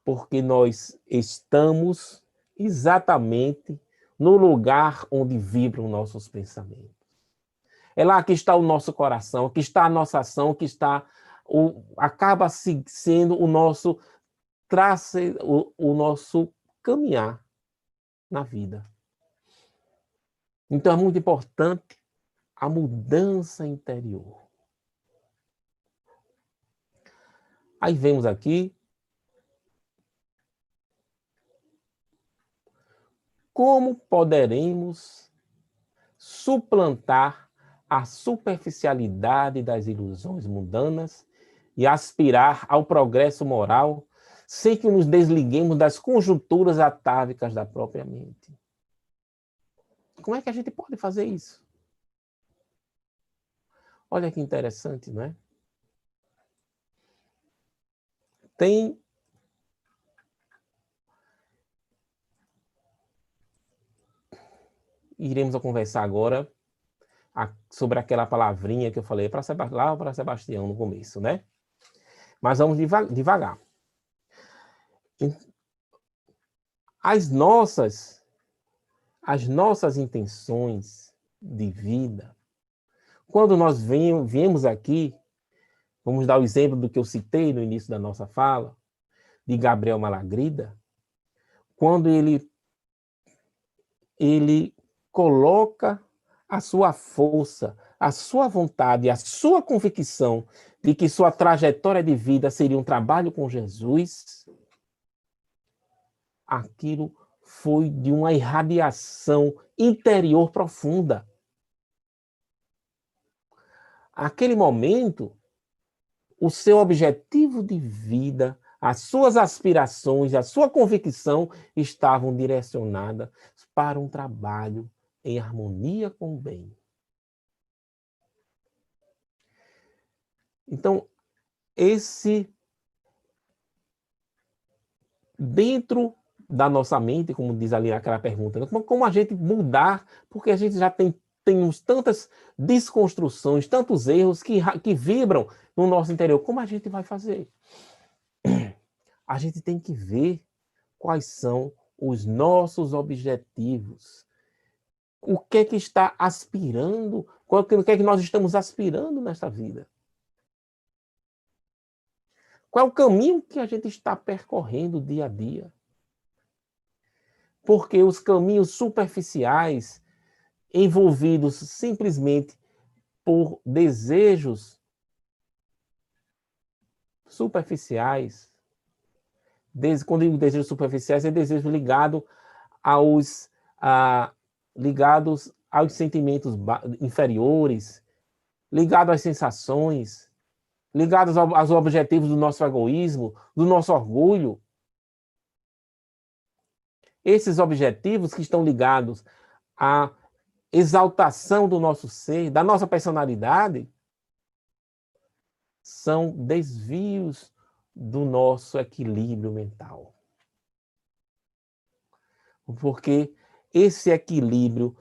Porque nós estamos exatamente no lugar onde vibram nossos pensamentos. É lá que está o nosso coração, que está a nossa ação, que está acaba sendo o nosso o nosso caminhar na vida. Então é muito importante a mudança interior. Aí vemos aqui como poderemos suplantar a superficialidade das ilusões mundanas e aspirar ao progresso moral sem que nos desliguemos das conjunturas atávicas da própria mente. Como é que a gente pode fazer isso? Olha que interessante, não é? Iremos conversar agora sobre aquela palavrinha que eu falei para Sebastião no começo, né? Mas vamos devagar. As nossas intenções de vida, quando nós viemos aqui, vamos dar o exemplo do que eu citei no início da nossa fala, de Gabriel Malagrida, quando ele coloca a sua força, a sua vontade, a sua convicção de que sua trajetória de vida seria um trabalho com Jesus, aquilo foi de uma irradiação interior profunda. Aquele momento, o seu objetivo de vida, as suas aspirações, a sua convicção estavam direcionadas para um trabalho em harmonia com o bem. Então, dentro da nossa mente, como diz ali naquela pergunta, como a gente mudar, porque a gente já tem temos tantas desconstruções, tantos erros que vibram no nosso interior. Como a gente vai fazer? A gente tem que ver quais são os nossos objetivos. O que é que está aspirando? O que é que nós estamos aspirando nesta vida? Qual é o caminho que a gente está percorrendo dia a dia? Porque os caminhos superficiais, envolvidos simplesmente por desejos superficiais, quando digo desejos superficiais, é desejo ligados aos sentimentos inferiores, ligado às sensações, ligados aos objetivos do nosso egoísmo, do nosso orgulho. Esses objetivos que estão ligados à exaltação do nosso ser, da nossa personalidade, são desvios do nosso equilíbrio mental. Porque esse equilíbrio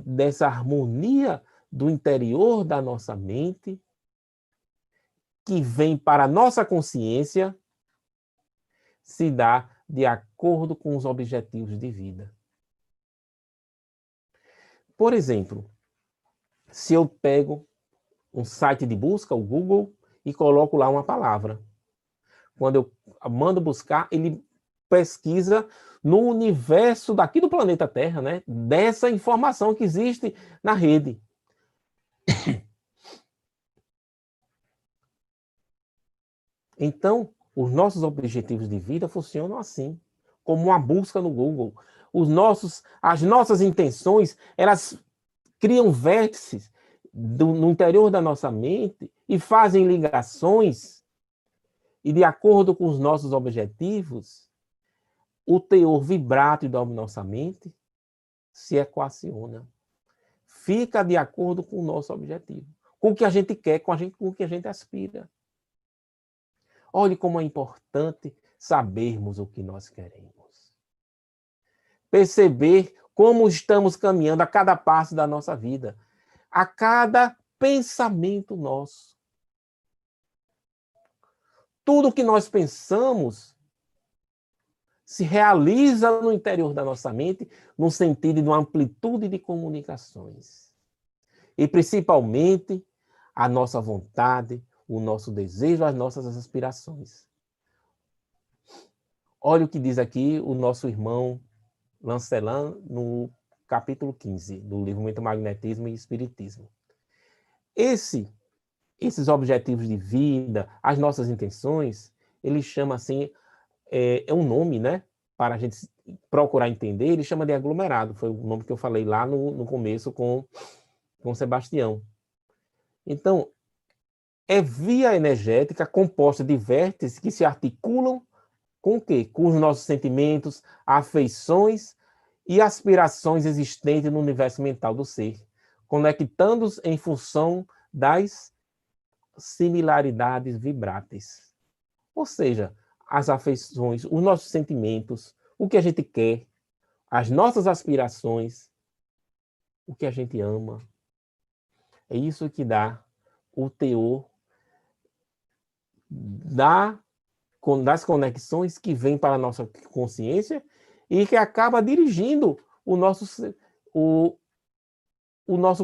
dessa harmonia do interior da nossa mente, que vem para a nossa consciência, se dá de acordo com os objetivos de vida. Por exemplo, se eu pego um site de busca, o Google, e coloco lá uma palavra. Quando eu mando buscar, ele pesquisa no universo daqui do planeta Terra, né? Dessa informação que existe na rede. Então, os nossos objetivos de vida funcionam assim, como uma busca no Google. As nossas intenções, elas criam vértices no interior da nossa mente e fazem ligações, e de acordo com os nossos objetivos, o teor vibrátil da nossa mente se equaciona. Fica de acordo com o nosso objetivo, com o que a gente quer, com o que a gente aspira. Olhe como é importante sabermos o que nós queremos. Perceber como estamos caminhando a cada passo da nossa vida, a cada pensamento nosso. Tudo que nós pensamos se realiza no interior da nossa mente, no sentido de uma amplitude de comunicações. E principalmente a nossa vontade, o nosso desejo, as nossas aspirações. Olha o que diz aqui o nosso irmão Lancelin no capítulo 15 do livro Mentomagnetismo e Espiritismo. Esses objetivos de vida, as nossas intenções, ele chama assim, é um nome, né? Para a gente procurar entender, ele chama de aglomerado. Foi o nome que eu falei lá no começo com Sebastião. Então, é via energética composta de vértices que se articulam com o quê? Com os nossos sentimentos, afeições e aspirações existentes no universo mental do ser, conectando-os em função das similaridades vibráteis. Ou seja, as afeições, os nossos sentimentos, o que a gente quer, as nossas aspirações, o que a gente ama. É isso que dá o teor das conexões que vêm para a nossa consciência e que acaba dirigindo o nosso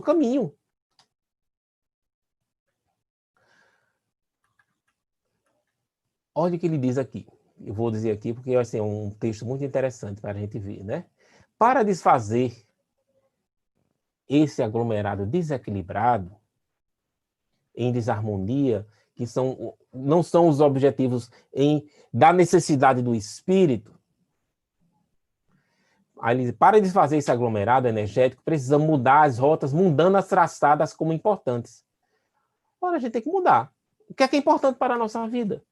caminho. Olha o que ele diz aqui. Eu vou dizer aqui porque assim, é um texto muito interessante para a gente ver, né? Para desfazer esse aglomerado desequilibrado, em desarmonia, que não são os objetivos da necessidade do espírito, para desfazer esse aglomerado energético, precisamos mudar as rotas mundanas traçadas como importantes. Ora, a gente tem que mudar. O que é importante para a nossa vida?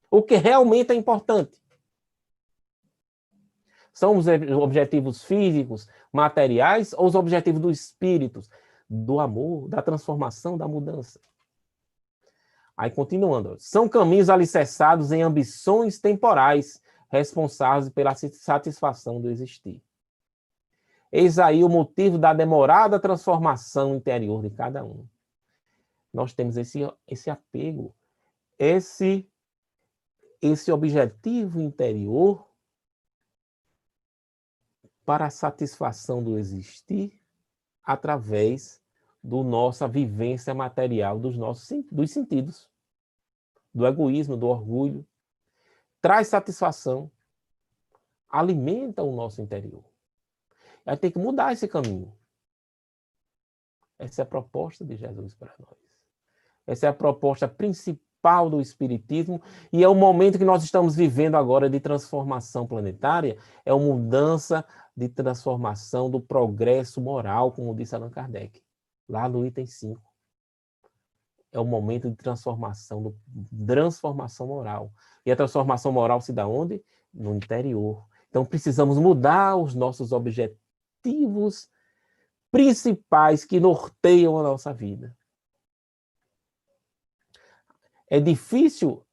O que realmente é importante? São os objetivos físicos, materiais, ou os objetivos do espírito, do amor, da transformação, da mudança? Aí, continuando. São caminhos alicerçados em ambições temporais, responsáveis pela satisfação do existir. Eis aí o motivo da demorada transformação interior de cada um. Nós temos esse apego, esse objetivo interior para a satisfação do existir através da nossa vivência material dos sentidos, do egoísmo, do orgulho. Traz satisfação, alimenta o nosso interior. Aí tem que mudar esse caminho. Essa é a proposta de Jesus para nós. Essa é a proposta principal do Espiritismo e é o momento que nós estamos vivendo agora de transformação planetária, é uma mudança de transformação do progresso moral, como disse Allan Kardec, lá no item 5. É o momento de transformação moral. E a transformação moral se dá onde? No interior. Então precisamos mudar os nossos objetivos principais que norteiam a nossa vida. É difícil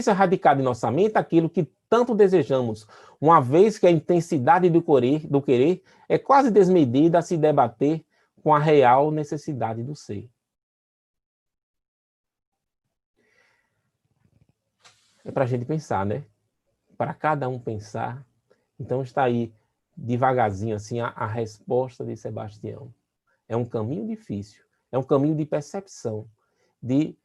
erradicar de nossa mente aquilo que tanto desejamos, uma vez que a intensidade do querer é quase desmedida a se debater com a real necessidade do ser. É para a gente pensar, né? Para cada um pensar. Então está aí, devagarzinho, assim, a resposta de Sebastião. É um caminho difícil, é um caminho de percepção, de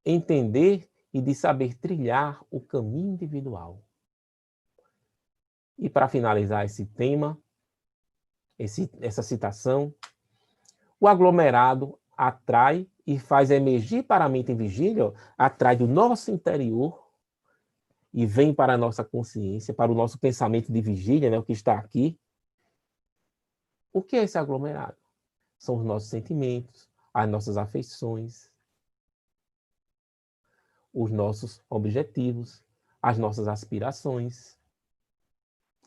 entender e de saber trilhar o caminho individual. E para finalizar esse tema, essa citação, o aglomerado atrai e faz emergir para a mente em vigília, atrai do nosso interior e vem para a nossa consciência, para o nosso pensamento de vigília, né, o que está aqui. O que é esse aglomerado? São os nossos sentimentos, as nossas afeições, os nossos objetivos, as nossas aspirações.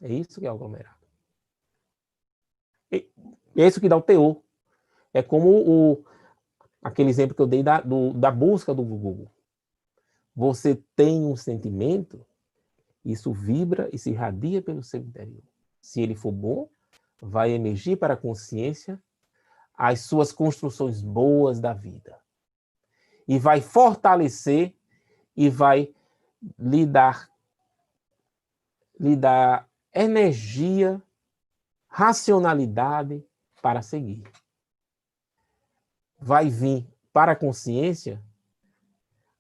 É isso que é o aglomerado. É isso que dá o teor. É como aquele exemplo que eu dei da busca do Google. Você tem um sentimento, isso vibra e se irradia pelo seu interior. Se ele for bom, vai emergir para a consciência as suas construções boas da vida. E vai fortalecer e vai lhe dar energia, racionalidade para seguir. Vai vir para a consciência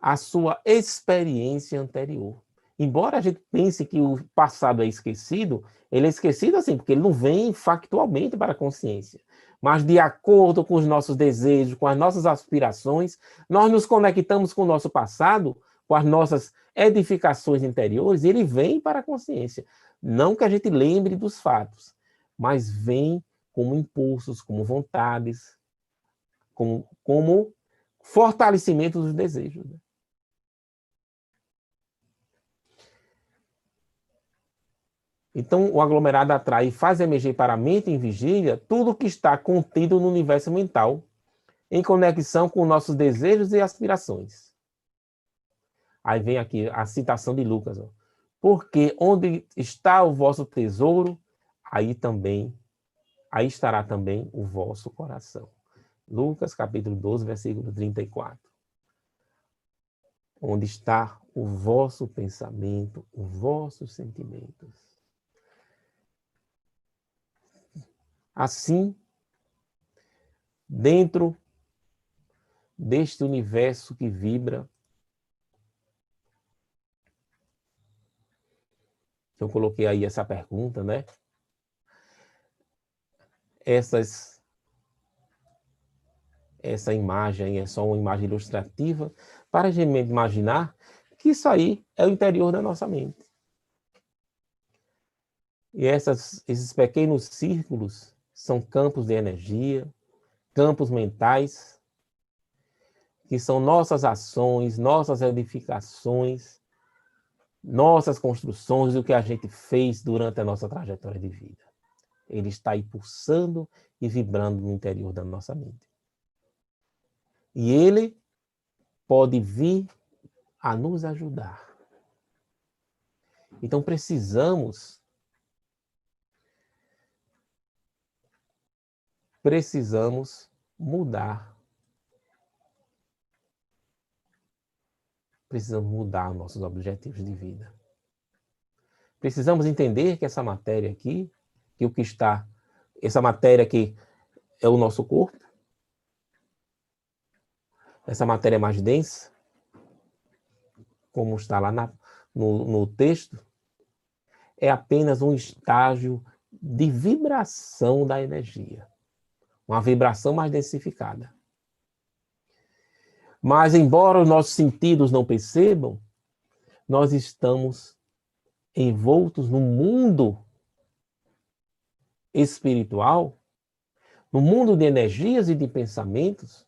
a sua experiência anterior. Embora a gente pense que o passado é esquecido, ele é esquecido assim, porque ele não vem factualmente para a consciência. Mas de acordo com os nossos desejos, com as nossas aspirações, nós nos conectamos com o nosso passado, com as nossas edificações interiores, e ele vem para a consciência. Não que a gente lembre dos fatos, mas vem como impulsos, como vontades, como fortalecimento dos desejos. Então, o aglomerado atrai e faz emergir para a mente em vigília tudo que está contido no universo mental, em conexão com nossos desejos e aspirações. Aí vem aqui a citação de Lucas. Ó. Porque onde está o vosso tesouro, aí estará também o vosso coração. Lucas, capítulo 12, versículo 34. Onde está o vosso pensamento, os vossos sentimentos. Assim, dentro deste universo que vibra, eu coloquei aí essa pergunta, né? Essa imagem é só uma imagem ilustrativa para a gente imaginar que isso aí é o interior da nossa mente. E esses pequenos círculos são campos de energia, campos mentais, que são nossas ações, nossas edificações, nossas construções, o que a gente fez durante a nossa trajetória de vida. Ele está aí pulsando e vibrando no interior da nossa mente. E ele pode vir a nos ajudar. Então precisamos precisamos mudar. Precisamos mudar nossos objetivos de vida. Precisamos entender que essa matéria aqui, que o que está, essa matéria aqui é o nosso corpo, essa matéria mais densa, como está lá no texto, é apenas um estágio de vibração da energia. Uma vibração mais densificada. Mas, embora os nossos sentidos não percebam, nós estamos envoltos no mundo espiritual, no mundo de energias e de pensamentos,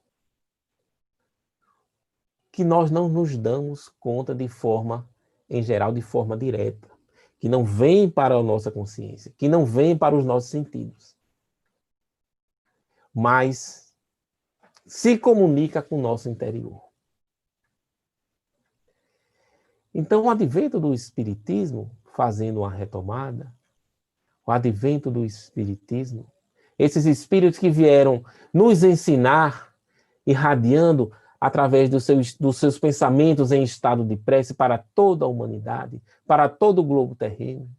que nós não nos damos conta de forma, em geral, de forma direta, que não vem para a nossa consciência, que não vem para os nossos sentidos, mas se comunica com o nosso interior. Então, o advento do Espiritismo, fazendo uma retomada, o advento do Espiritismo, esses espíritos que vieram nos ensinar, irradiando através dos seus pensamentos em estado de prece para toda a humanidade, para todo o globo terreno,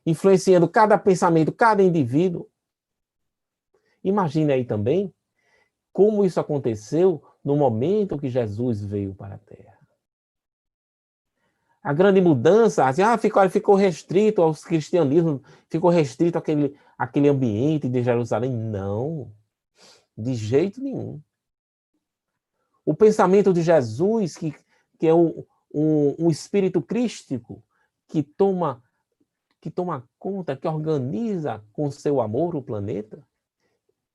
influenciando cada pensamento, cada indivíduo. Imagine aí também como isso aconteceu no momento que Jesus veio para a Terra. A grande mudança, assim, ficou restrito ao cristianismo, ficou restrito àquele ambiente de Jerusalém. Não, de jeito nenhum. O pensamento de Jesus, que é um espírito crístico, que toma conta, que organiza com seu amor o planeta,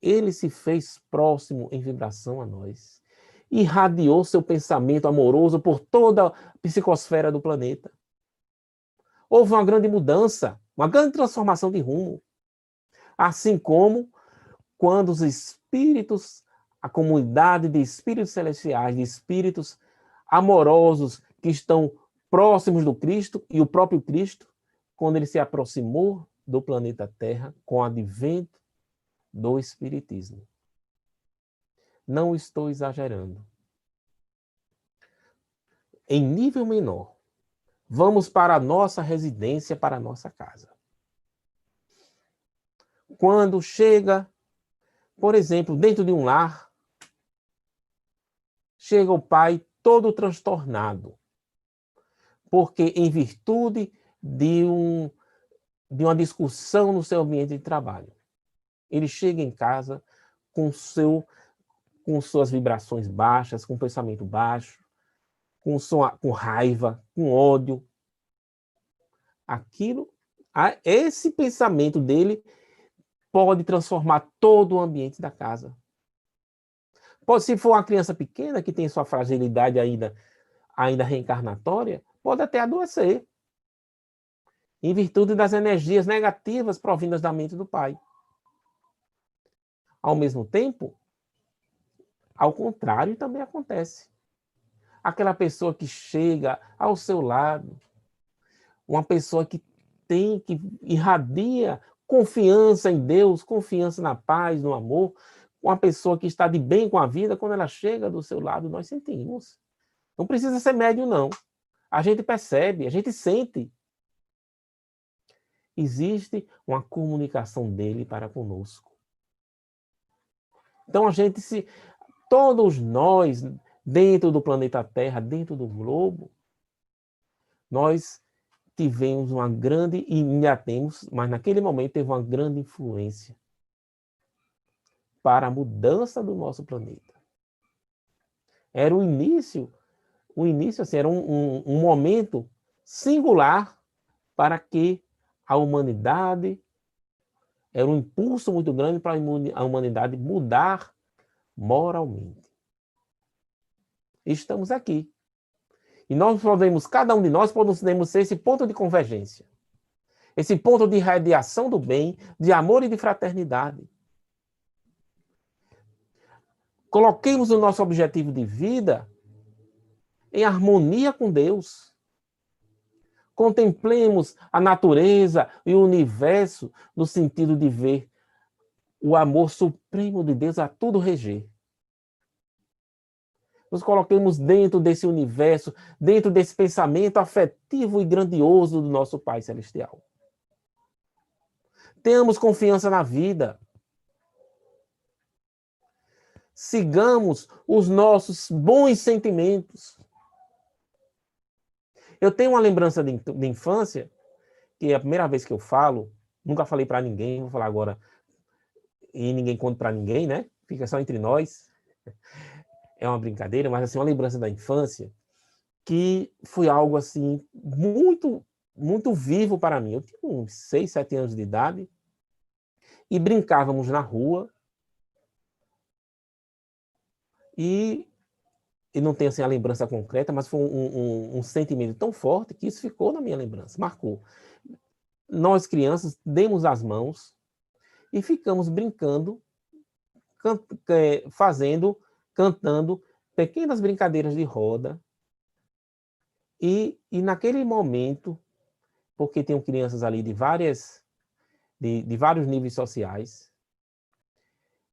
ele se fez próximo em vibração a nós. Irradiou seu pensamento amoroso por toda a psicosfera do planeta. Houve uma grande mudança, uma grande transformação de rumo. Assim como quando os espíritos, a comunidade de espíritos celestiais, de espíritos amorosos que estão próximos do Cristo e o próprio Cristo, quando ele se aproximou do planeta Terra com o advento do Espiritismo. Não estou exagerando. Em nível menor, vamos para a nossa residência, para a nossa casa. Quando chega, por exemplo, dentro de um lar, chega o pai todo transtornado, porque em virtude de uma discussão no seu ambiente de trabalho, ele chega em casa com suas vibrações baixas, com pensamento baixo, com raiva, com ódio. Esse pensamento dele pode transformar todo o ambiente da casa. Se for uma criança pequena que tem sua fragilidade ainda reencarnatória, pode até adoecer, em virtude das energias negativas provindas da mente do pai. Ao mesmo tempo, ao contrário também acontece. Aquela pessoa que chega ao seu lado, uma pessoa que irradia confiança em Deus, confiança na paz, no amor, uma pessoa que está de bem com a vida, quando ela chega do seu lado, nós sentimos. Não precisa ser médium, não. A gente percebe, a gente sente. Existe uma comunicação dele para conosco. Então todos nós, dentro do planeta Terra, dentro do globo, nós tivemos uma grande, e ainda temos, mas naquele momento teve uma grande influência para a mudança do nosso planeta. Era o início assim, era um momento singular para que a humanidade, era um impulso muito grande para a humanidade mudar moralmente. Estamos aqui. E cada um de nós podemos ser esse ponto de convergência. Esse ponto de radiação do bem, de amor e de fraternidade. Coloquemos o nosso objetivo de vida em harmonia com Deus. Contemplemos a natureza e o universo no sentido de ver o amor supremo de Deus a tudo reger. Nos coloquemos dentro desse universo, dentro desse pensamento afetivo e grandioso do nosso Pai Celestial. Tenhamos confiança na vida. Sigamos os nossos bons sentimentos. Eu tenho uma lembrança de infância, que é a primeira vez que eu falo, nunca falei para ninguém, vou falar agora, e ninguém conta para ninguém, né? Fica só entre nós. É uma brincadeira, mas assim, uma lembrança da infância, que foi algo assim, muito, muito vivo para mim. Eu tinha uns 6, 7 anos de idade, e brincávamos na rua, e não tenho assim, a lembrança concreta, mas foi um sentimento tão forte que isso ficou na minha lembrança, marcou. Nós, crianças, demos as mãos e ficamos brincando, cantando pequenas brincadeiras de roda. E naquele momento, porque tinham crianças ali de vários níveis sociais,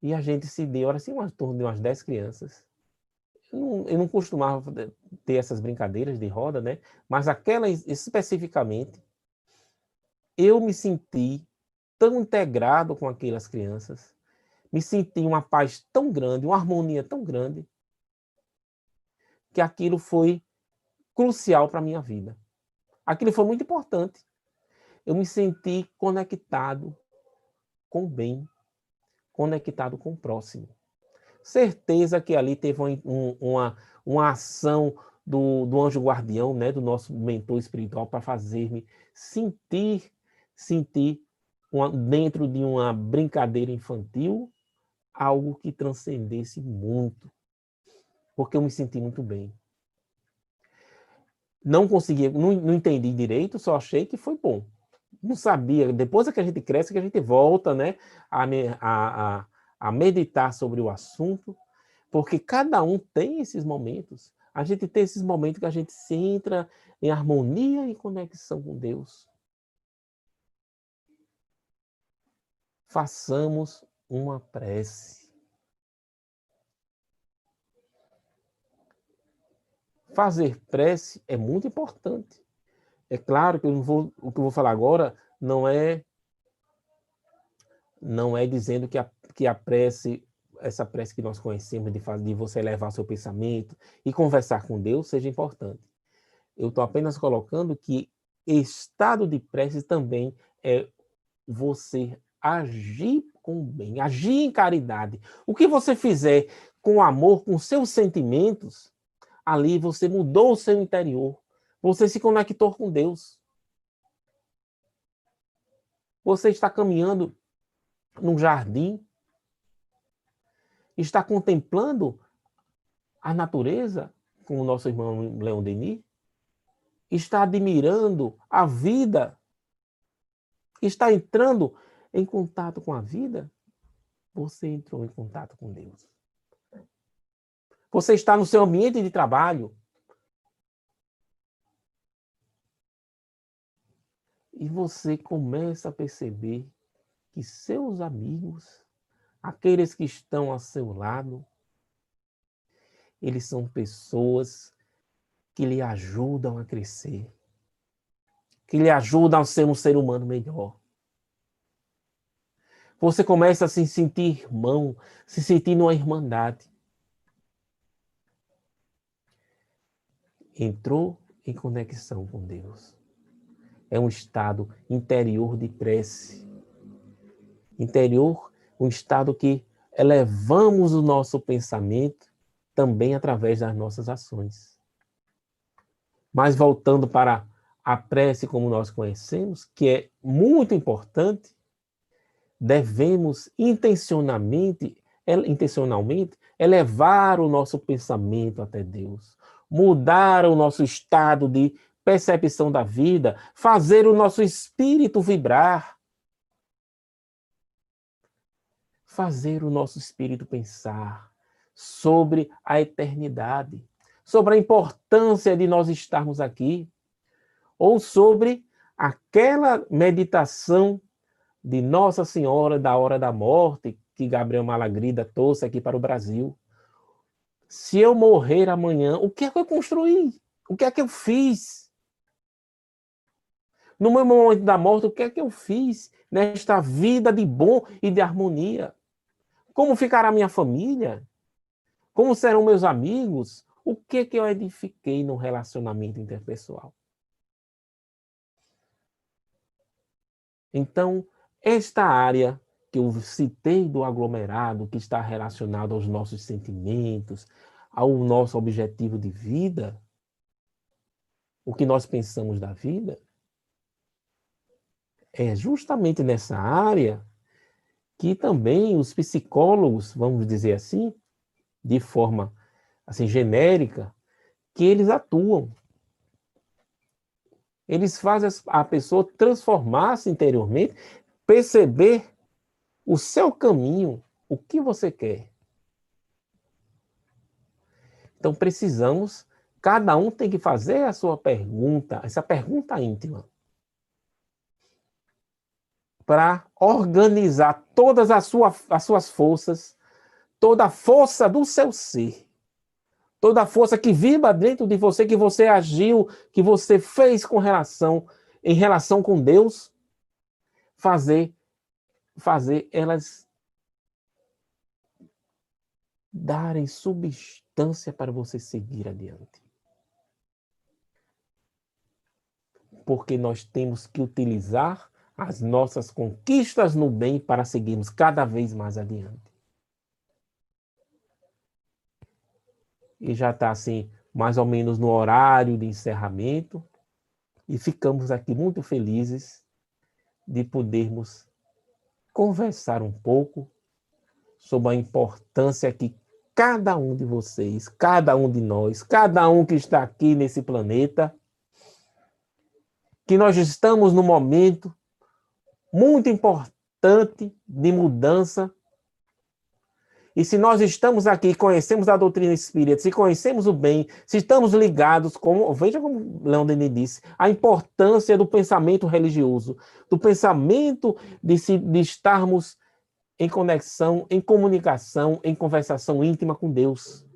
e a gente se deu, era assim, uma turma de umas 10 crianças. Eu não costumava ter essas brincadeiras de roda, né? Mas aquela especificamente, eu me senti tão integrado com aquelas crianças, me senti uma paz tão grande, uma harmonia tão grande, que aquilo foi crucial para a minha vida. Aquilo foi muito importante. Eu me senti conectado com o bem, conectado com o próximo. Certeza que ali teve uma ação do anjo guardião, né, do nosso mentor espiritual, para fazer-me sentir dentro de uma brincadeira infantil, algo que transcendesse muito, porque eu me senti muito bem. Não conseguia, não entendi direito, só achei que foi bom. Não sabia, depois é que a gente cresce, que a gente volta, né, a meditar sobre o assunto, porque cada um tem esses momentos. A gente tem esses momentos que a gente se entra em harmonia e conexão com Deus. Façamos uma prece. Fazer prece é muito importante. É claro que o que eu vou falar agora não é dizendo que a prece, essa prece que nós conhecemos de você elevar seu pensamento e conversar com Deus seja importante. Eu estou apenas colocando que estado de prece também é você agir com o bem, agir em caridade. O que você fizer com amor, com seus sentimentos, ali você mudou o seu interior. Você se conectou com Deus. Você está caminhando num jardim, está contemplando a natureza, como o nosso irmão Leon Denis, está admirando a vida, está entrando em contato com a vida, você entrou em contato com Deus. Você está no seu ambiente de trabalho e você começa a perceber que seus amigos, aqueles que estão ao seu lado, eles são pessoas que lhe ajudam a crescer, que lhe ajudam a ser um ser humano melhor. Você começa a se sentir irmão, se sentir numa irmandade. Entrou em conexão com Deus. É um estado interior de prece. Interior, um estado que elevamos o nosso pensamento também através das nossas ações. Mas voltando para a prece como nós conhecemos, que é muito importante, devemos intencionalmente elevar o nosso pensamento até Deus, mudar o nosso estado de percepção da vida, fazer o nosso espírito vibrar, fazer o nosso espírito pensar sobre a eternidade, sobre a importância de nós estarmos aqui, ou sobre aquela meditação de Nossa Senhora da hora da morte, que Gabriel Malagrida trouxe aqui para o Brasil. Se eu morrer amanhã, o que é que eu construí? O que é que eu fiz? No meu momento da morte, o que é que eu fiz nesta vida de bom e de harmonia? Como ficará minha família? Como serão meus amigos? O que é que eu edifiquei no relacionamento interpessoal? Então, esta área que eu citei do aglomerado, que está relacionado aos nossos sentimentos, ao nosso objetivo de vida, o que nós pensamos da vida, é justamente nessa área que também os psicólogos, vamos dizer assim, de forma assim genérica, que eles atuam. Eles fazem a pessoa transformar-se interiormente, perceber o seu caminho, o que você quer. Então precisamos, cada um tem que fazer a sua pergunta, essa pergunta íntima, para organizar todas as suas forças, toda a força do seu ser, toda a força que vibra dentro de você, que você agiu, que você fez em relação com Deus, fazer elas darem substância para você seguir adiante. Porque nós temos que utilizar as nossas conquistas no bem para seguirmos cada vez mais adiante. E já está assim, mais ou menos no horário de encerramento, e ficamos aqui muito felizes de podermos conversar um pouco sobre a importância que cada um de vocês, cada um de nós, cada um que está aqui nesse planeta, que nós estamos num momento muito importante de mudança. E se nós estamos aqui, conhecemos a doutrina espírita, se conhecemos o bem, se estamos ligados, veja como Leon Denis disse, a importância do pensamento religioso, do pensamento de estarmos em conexão, em comunicação, em conversação íntima com Deus.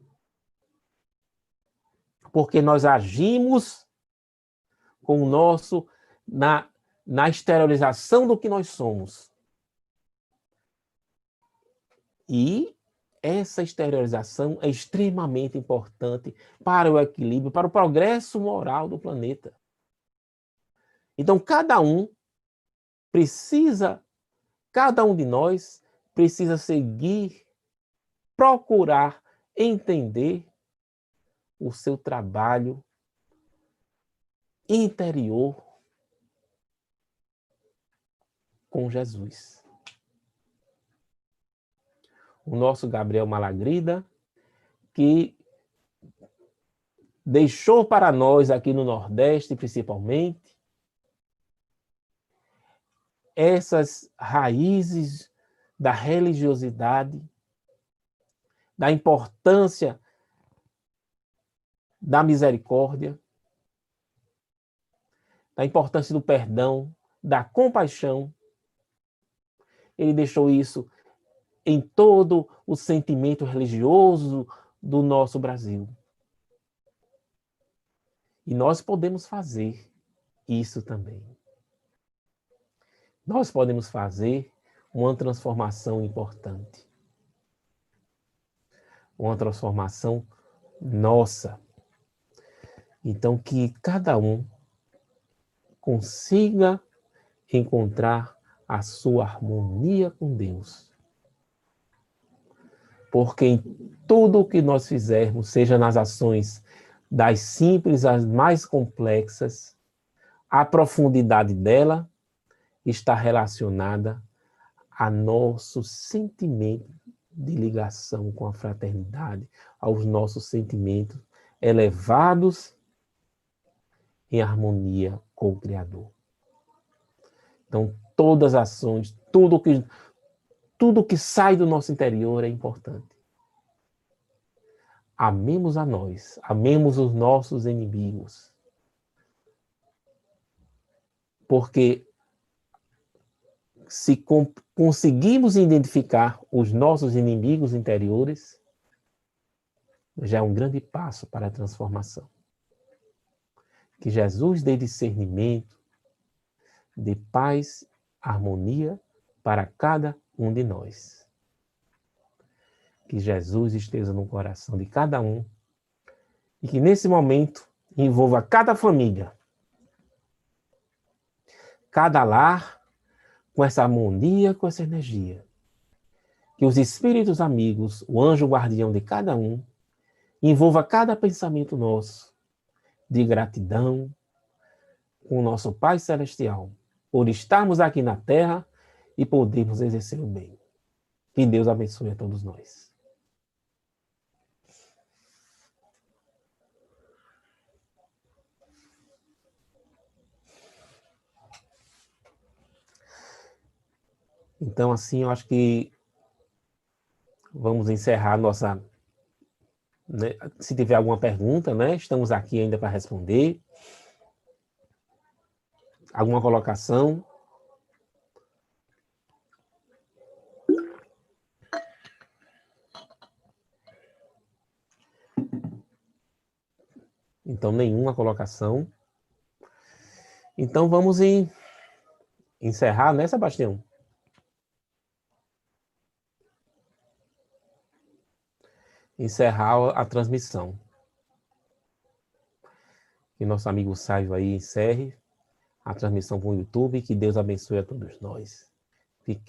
Porque nós agimos com o nosso, na exteriorização do que nós somos. E essa exteriorização é extremamente importante para o equilíbrio, para o progresso moral do planeta. Então, cada um de nós precisa seguir, procurar entender o seu trabalho interior com Jesus. O nosso Gabriel Malagrida, que deixou para nós aqui no Nordeste, principalmente, essas raízes da religiosidade, da importância da misericórdia, da importância do perdão, da compaixão. Ele deixou isso em todo o sentimento religioso do nosso Brasil. E nós podemos fazer isso também. Nós podemos fazer uma transformação importante. Uma transformação nossa. Então, que cada um consiga encontrar a sua harmonia com Deus. Porque em tudo o que nós fizermos, seja nas ações das simples às mais complexas, a profundidade dela está relacionada a nosso sentimento de ligação com a fraternidade, aos nossos sentimentos elevados em harmonia com o Criador. Então, todas as ações, tudo que sai do nosso interior é importante. Amemos a nós, amemos os nossos inimigos. Porque se conseguimos identificar os nossos inimigos interiores, já é um grande passo para a transformação. Que Jesus dê discernimento, dê paz, harmonia para cada um de nós. Que Jesus esteja no coração de cada um e que nesse momento envolva cada família, cada lar, com essa harmonia, com essa energia. Que os espíritos amigos, o anjo guardião de cada um, envolva cada pensamento nosso de gratidão com o nosso Pai Celestial, por estarmos aqui na Terra e podermos exercer o bem. Que Deus abençoe a todos nós. Então, assim, eu acho que vamos encerrar nossa... né? Se tiver alguma pergunta, né? Estamos aqui ainda para responder. Alguma colocação? Então, nenhuma colocação. Então, vamos encerrar, né, Sebastião? Encerrar a transmissão. Que nosso amigo Sávio aí encerre a transmissão com o YouTube. Que Deus abençoe a todos nós.